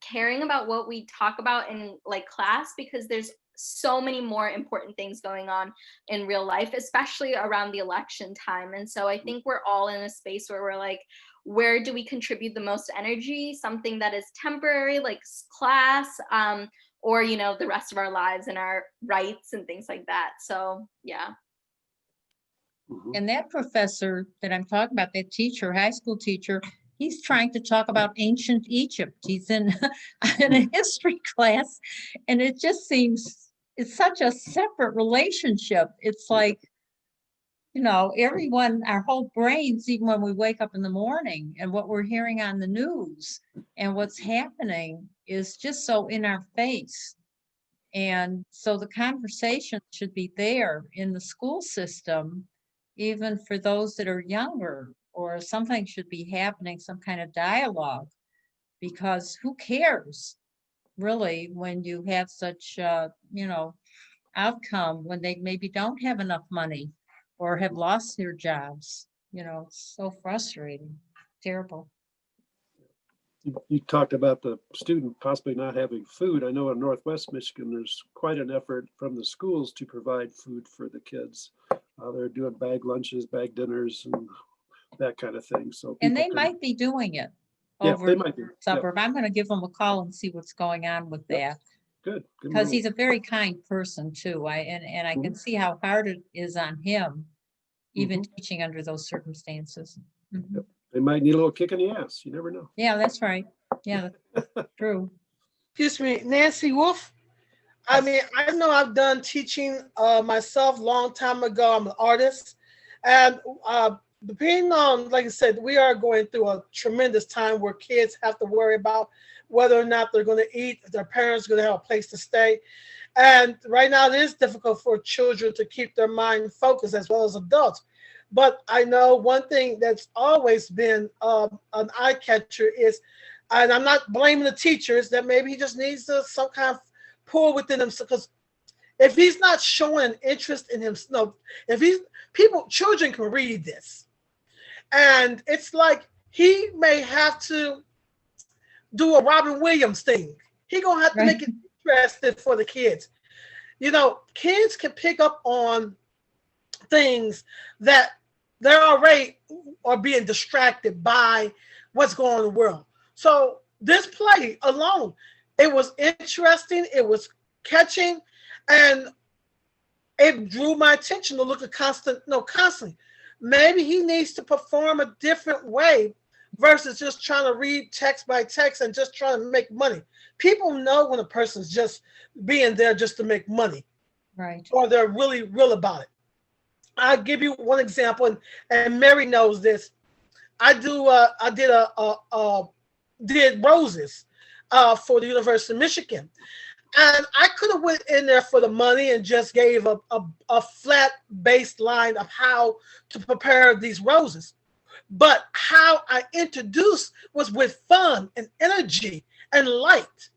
caring about what we talk about in class, because there's so many more important things going on in real life, especially around the election time. And so I think we're all in a space where we're like, where do we contribute the most energy? Something that is temporary, like class, or, the rest of our lives and our rights and things like that. So, yeah. And that professor that I'm talking about, that teacher, high school teacher, he's trying to talk about ancient Egypt. He's in a history class, and it just seems it's such a separate relationship. It's like, everyone, our whole brains, even when we wake up in the morning, and what we're hearing on the news and what's happening is just so in our face. And so the conversation should be there in the school system, even for those that are younger, or something should be happening, some kind of dialogue, because who cares really when you have such outcome when they maybe don't have enough money or have lost their jobs. It's so frustrating, terrible. You talked about the student possibly not having food. I know in Northwest Michigan, there's quite an effort from the schools to provide food for the kids. They're doing bag lunches, bag dinners, and that kind of thing. So, and they might be doing it over they might be. suburb. I'm going to give them a call and see what's going on with that. Good. Because he's a very kind person too. I can see how hard it is on him, even teaching under those circumstances. Yep. They might need a little kick in the ass. You never know. Yeah, that's right. Yeah, that's true. Excuse me, Nancy Wolf. I mean, I know I've done teaching myself a long time ago. I'm an artist. And depending on, like I said, we are going through a tremendous time where kids have to worry about whether or not they're going to eat, if their parents are going to have a place to stay. And right now it is difficult for children to keep their mind focused as well as adults. But I know one thing that's always been an eye catcher is, and I'm not blaming the teachers, that maybe he just needs some kind of pull within him. Because if he's not showing interest in him, children can read this. And it's like he may have to do a Robin Williams thing. He gonna have to make it interesting for the kids. You know, kids can pick up on things that they're already are being distracted by what's going on in the world. So this play alone, it was interesting, it was catching, and it drew my attention to look at constantly. Maybe he needs to perform a different way versus just trying to read text by text and just trying to make money. People know when a person's just being there just to make money. Right. Or they're really real about it. I'll give you one example, and Mary knows this. I did roses for the University of Michigan. And I could have went in there for the money and just gave a flat baseline of how to prepare these roses. But how I introduced was with fun and energy and light.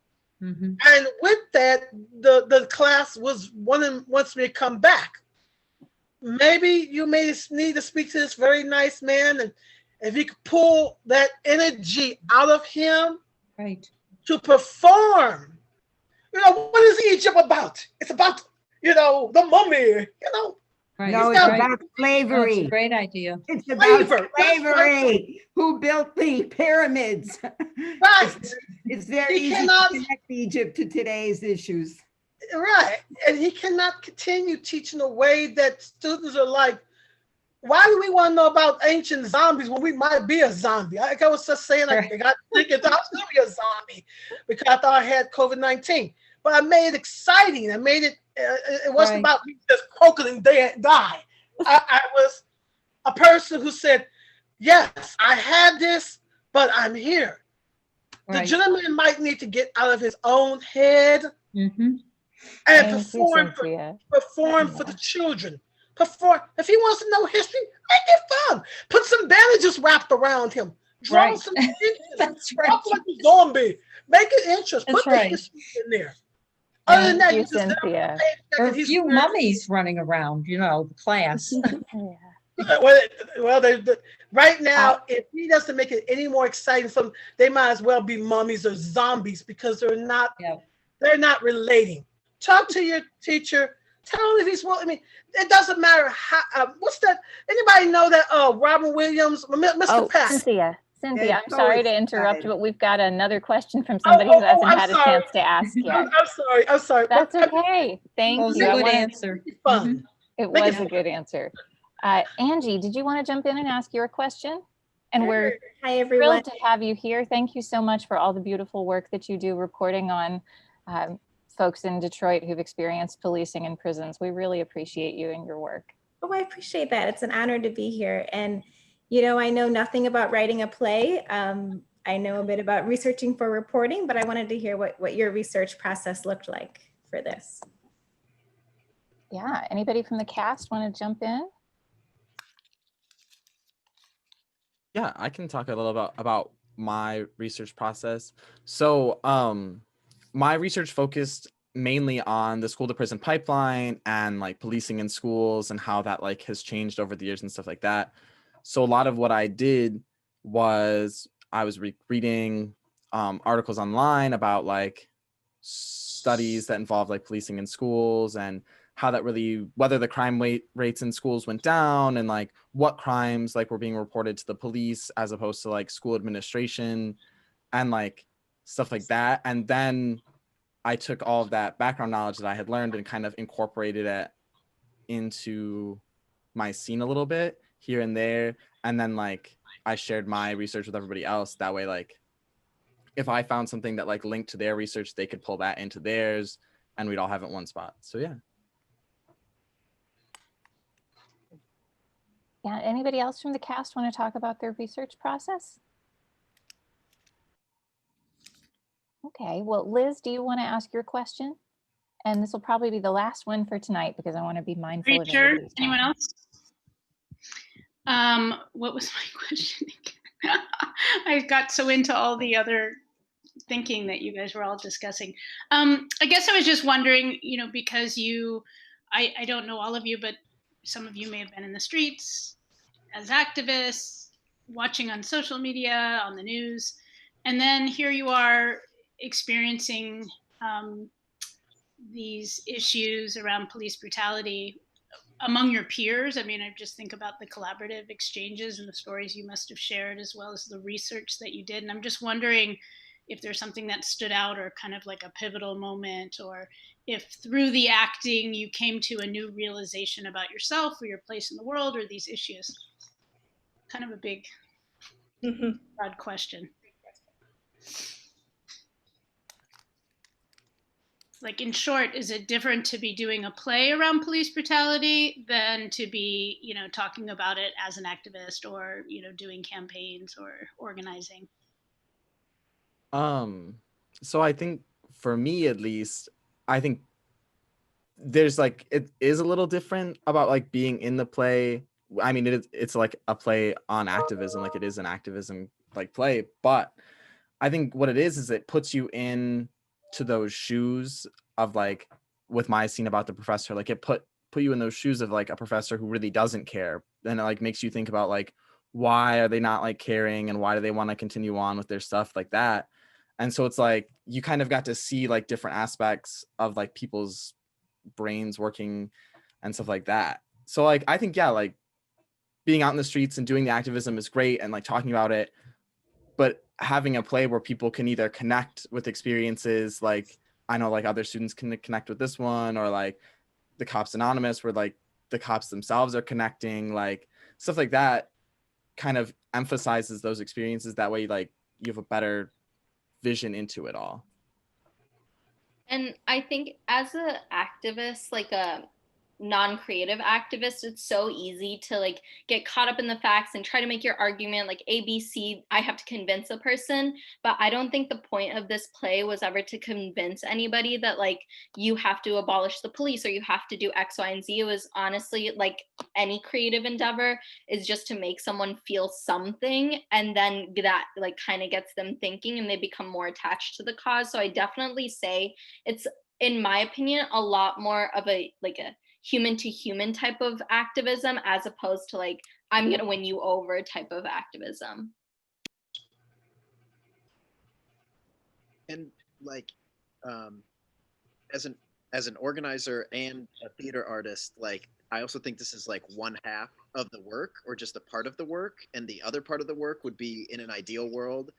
Mm-hmm. And with that, the class wants me to come back. Maybe you may need to speak to this very nice man, and if you could pull that energy out of him to perform. You know, what is Egypt about? It's about, the mummy, No, it's about slavery. That's a great idea. It's about slavery. Who built the pyramids? Right. It's very easy cannot to connect Egypt to today's issues. Right. And he cannot continue teaching a way that students are like, why do we want to know about ancient zombies when we might be a zombie? I was just saying, I got thinking I was going to be a zombie because I thought I had COVID-19. But I made it exciting. I made it, it wasn't about me just croaking and die. I was a person who said, yes, I had this, but I'm here. The gentleman might need to get out of his own head and perform for the children. Perform. If he wants to know history, make it fun. Put some bandages wrapped around him. Draw some That's walk like a zombie. Make it interesting. Put the history in there. Other than that, you just Cynthia. There are a few mummies running around, the class. Well, right now, if he doesn't make it any more exciting, they might as well be mummies or zombies because they're not relating. Talk to your teacher. Tell him if he's well. I mean, it doesn't matter how. What's that? Anybody know that? Robin Williams, Mr. Pat. Cynthia, I'm sorry to interrupt, but we've got another question from somebody who hasn't had a chance to ask yet. I'm sorry. That's okay. Thank you. It was a good answer. It was a good answer. Angie, did you want to jump in and ask your question? And we're thrilled to have you here. Thank you so much for all the beautiful work that you do reporting on folks in Detroit who've experienced policing in prisons. We really appreciate you and your work. Oh, I appreciate that. It's an honor to be here. And, I know nothing about writing a play. I know a bit about researching for reporting, but I wanted to hear what your research process looked like for this. Yeah, anybody from the cast want to jump in? Yeah, I can talk a little about my research process. So, my research focused mainly on the school to prison pipeline and like policing in schools and how that like has changed over the years and stuff like that. So a lot of what I did was I was reading articles online about like studies that involve like policing in schools and how that really, whether the crime rates in schools went down and like what crimes like were being reported to the police as opposed to like school administration and like stuff like that. And then I took all of that background knowledge that I had learned and kind of incorporated it into my scene a little bit here and there. And then like I shared my research with everybody else. That way, like if I found something that like linked to their research, they could pull that into theirs and we'd all have it in one spot. So yeah. Yeah, anybody else from the cast want to talk about their research process? Okay, well, Liz, do you want to ask your question? And this will probably be the last one for tonight because I want to be mindful of Sure. everybody's time. Anyone else? What was my question again? I got so into all the other thinking that you guys were all discussing. I guess I was just wondering, because I don't know all of you, but some of you may have been in the streets as activists, watching on social media, on the news. And then here you are experiencing these issues around police brutality among your peers. I mean, I just think about the collaborative exchanges and the stories you must have shared, as well as the research that you did. And I'm just wondering if there's something that stood out, or kind of like a pivotal moment, or if through the acting you came to a new realization about yourself or your place in the world or these issues. Kind of a big, broad question. Like, in short, is it different to be doing a play around police brutality than to be, you know, talking about it as an activist, or, you know, doing campaigns or organizing? So I think for me, at least, I think there's like, it is a little different about like being in the play. I mean, it's like a play on activism, like it is an activism like play, but I think what it is it puts you in to those shoes of like, with my scene about the professor, like it put you in those shoes of like a professor who really doesn't care. Then it like makes you think about like, why are they not like caring, and why do they want to continue on with their stuff like that? And so it's like, you kind of got to see like different aspects of like people's brains working and stuff like that. So like, I think, yeah, like being out in the streets and doing the activism is great, and like talking about it, but having a play where people can either connect with experiences, like I know like other students can connect with this one, or like the Cops Anonymous, where like the cops themselves are connecting, like stuff like that kind of emphasizes those experiences. That way, like you have a better vision into it all. And I think as an activist, like a non-creative activist, it's so easy to like get caught up in the facts and try to make your argument like ABC. I have to convince a person, but I don't think the point of this play was ever to convince anybody that like you have to abolish the police or you have to do X, Y, and Z. It was honestly like any creative endeavor is just to make someone feel something, and then that like kind of gets them thinking and they become more attached to the cause. So I definitely say it's, in my opinion, a lot more of a like a human to human type of activism, as opposed to like, I'm going to win you over type of activism. And like, as an organizer and a theater artist, like I also think this is like one half of the work, or just a part of the work, and the other part of the work would be, in an ideal world,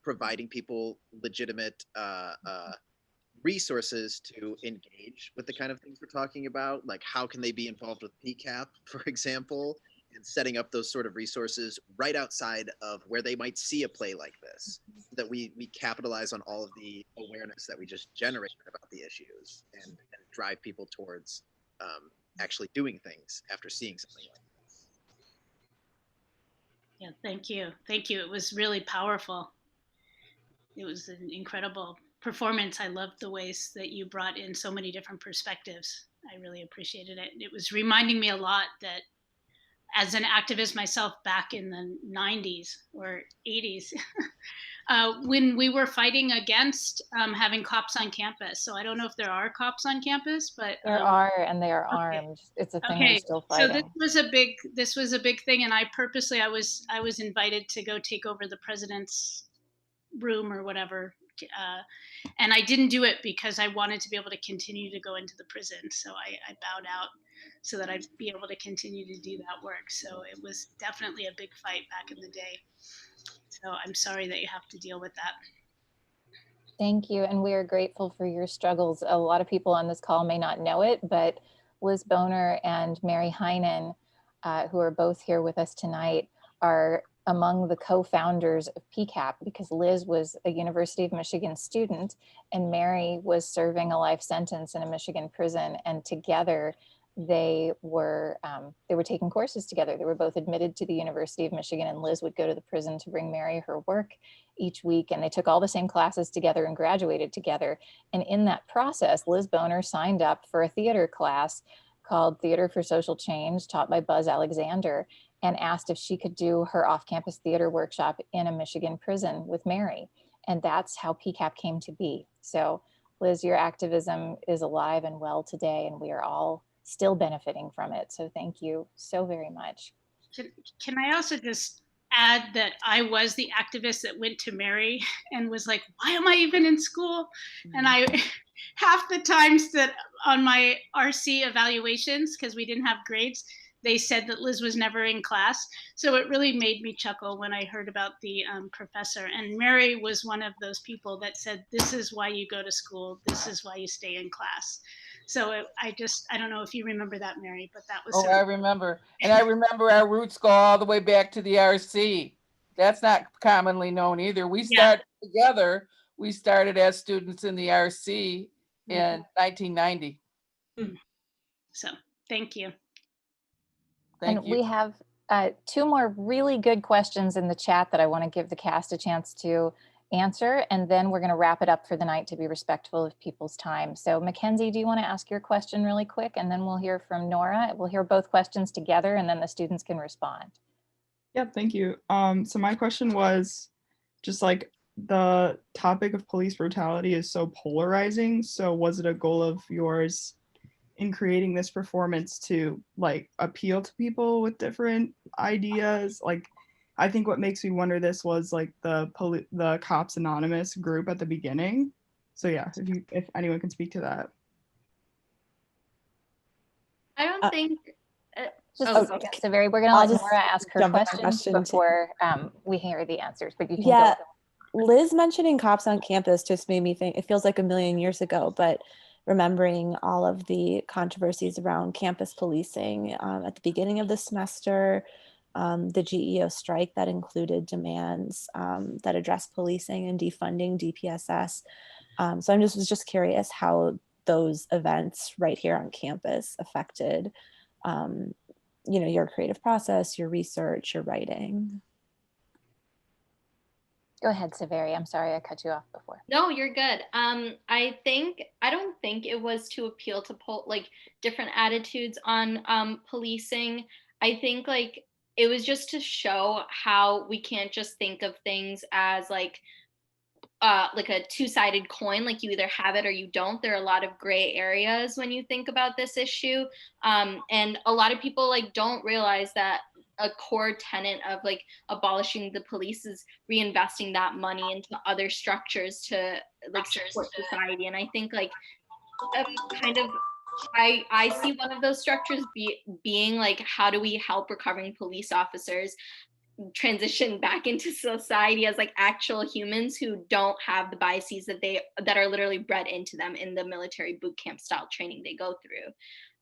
providing people legitimate resources to engage with the kind of things we're talking about. Like, how can they be involved with PCAP, for example, and setting up those sort of resources right outside of where they might see a play like this, so that we capitalize on all of the awareness that we just generated about the issues, and drive people towards actually doing things after seeing something like this. Yeah, thank you. Thank you. It was really powerful. It was an incredible performance. I loved the ways that you brought in so many different perspectives. I really appreciated it. It was reminding me a lot that, as an activist myself back in the 90s or 80s, when we were fighting against having cops on campus. So I don't know if there are cops on campus, but there are, and they are armed. It's a thing we're still fighting. So this was a big thing, and I purposely, I was invited to go take over the president's room or whatever, and I didn't do it because I wanted to be able to continue to go into the prison. So I bowed out so that I'd be able to continue to do that work. So it was definitely a big fight back in the day. So I'm sorry that you have to deal with that. Thank you, and we are grateful for your struggles. A lot of people on this call may not know it, but Liz Boner and Mary Heinen, who are both here with us tonight, are among the co-founders of PCAP, because Liz was a University of Michigan student and Mary was serving a life sentence in a Michigan prison, and together they were taking courses together. They were both admitted to the University of Michigan, and Liz would go to the prison to bring Mary her work each week, and they took all the same classes together and graduated together. And in that process, Liz Boner signed up for a theater class called Theater for Social Change, taught by Buzz Alexander, and asked if she could do her off-campus theater workshop in a Michigan prison with Mary. And that's how PCAP came to be. So Liz, your activism is alive and well today, and we are all still benefiting from it. So thank you so very much. Can I also just add that I was the activist that went to Mary and was like, why am I even in school? And I, half the times that on my RC evaluations, because we didn't have grades, they said that Liz was never in class. So it really made me chuckle when I heard about the professor. And Mary was one of those people that said, this is why you go to school. This is why you stay in class. So I don't know if you remember that, Mary, but that was. Oh, I remember. And I remember our roots go all the way back to the RC. That's not commonly known either. We started together. We started as students in the RC in 1990. So thank you. And we have 2 more really good questions in the chat that I want to give the cast a chance to answer, and then we're going to wrap it up for the night to be respectful of people's time. So Mackenzie, do you want to ask your question really quick, and then we'll hear from Nora. We'll hear both questions together, and then the students can respond. Yep, thank you. So my question was just like the topic of police brutality is so polarizing. So was it a goal of yours in creating this performance to like appeal to people with different ideas? Like, I think what makes me wonder this was like the Cops Anonymous group at the beginning. So yeah, if anyone can speak to that. I don't think. So very, we're going to let Nora ask her question before we hear the answers, but you can go. Liz mentioning cops on campus just made me think, it feels like a million years ago, but remembering all of the controversies around campus policing at the beginning of the semester, the GEO strike that included demands that addressed policing and defunding DPSS. So I was just curious how those events right here on campus affected your creative process, your research, your writing. Go ahead, Severi. I'm sorry I cut you off before. No, you're good. I don't think it was to appeal to different attitudes on policing. I think it was just to show how we can't just think of things as like a two-sided coin, like you either have it or you don't. There are a lot of gray areas when you think about this issue, and a lot of people don't realize that a core tenet of abolishing the police is reinvesting that money into other structures to support society. And I think I see one of those structures being how do we help recovering police officers transition back into society as actual humans who don't have the biases that are literally bred into them in the military boot camp style training they go through.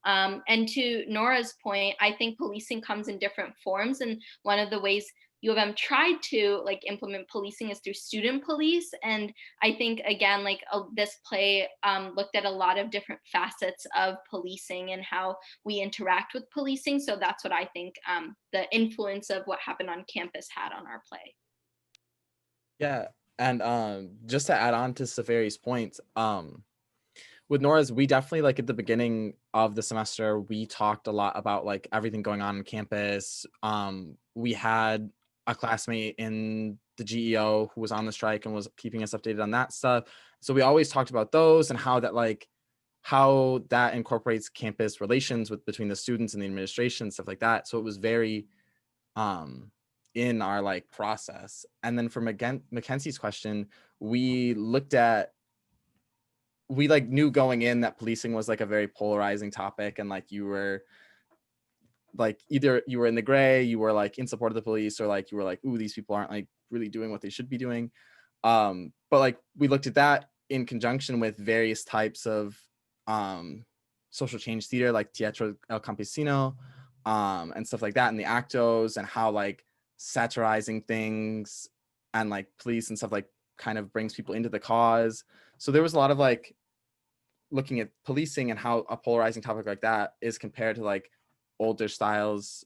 And to Nora's point, I think policing comes in different forms, and one of the ways U of M tried to implement policing is through student police. And I think again, this play looked at a lot of different facets of policing and how we interact with policing. So that's what I think the influence of what happened on campus had on our play. Yeah, and just to add on to Severi's points, with Nora's, we definitely at the beginning of the semester, we talked a lot about everything going on campus. We had a classmate in the GEO who was on the strike and was keeping us updated on that stuff. So we always talked about those and how that incorporates campus relations between the students and the administration, stuff like that. So it was very in our process. And then for Mackenzie's question, we knew going in that policing was a very polarizing topic, and you were either you were in the gray, you were in support of the police, or you were ooh, these people aren't really doing what they should be doing. But we looked at that in conjunction with various types of social change theater, like Teatro El Campesino, and stuff like that, and the actos, and how satirizing things and police and stuff kind of brings people into the cause. So there was a lot of looking at policing and how a polarizing topic like that is compared to older styles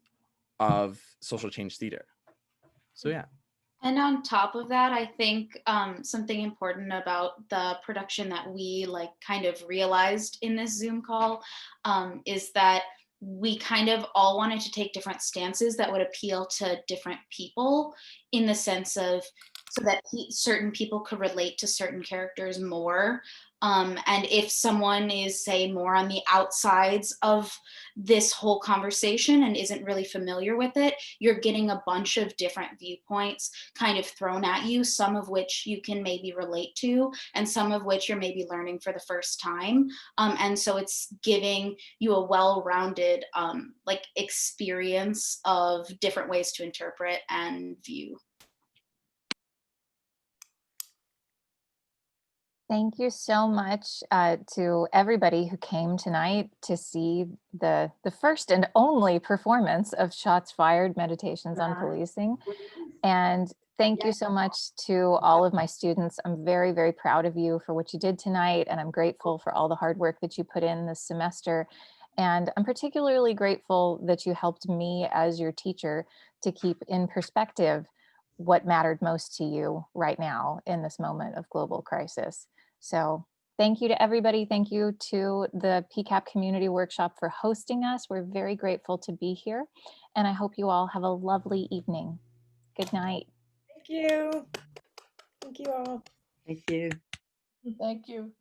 of social change theater. So yeah. And on top of that, I think something important about the production that we kind of realized in this Zoom call is that we kind of all wanted to take different stances that would appeal to different people, in the sense of so that certain people could relate to certain characters more. And if someone is, say, more on the outsides of this whole conversation and isn't really familiar with it, you're getting a bunch of different viewpoints kind of thrown at you, some of which you can maybe relate to, and some of which you're maybe learning for the first time. And so it's giving you a well-rounded like experience of different ways to interpret and view. Thank you so much to everybody who came tonight to see the first and only performance of Shots Fired Meditations on Policing. And thank you so much to all of my students. I'm very, very proud of you for what you did tonight, and I'm grateful for all the hard work that you put in this semester. And I'm particularly grateful that you helped me as your teacher to keep in perspective what mattered most to you right now in this moment of global crisis. So thank you to everybody. Thank you to the PCAP Community Workshop for hosting us. We're very grateful to be here, and I hope you all have a lovely evening. Good night. Thank you. Thank you all. Thank you. Thank you.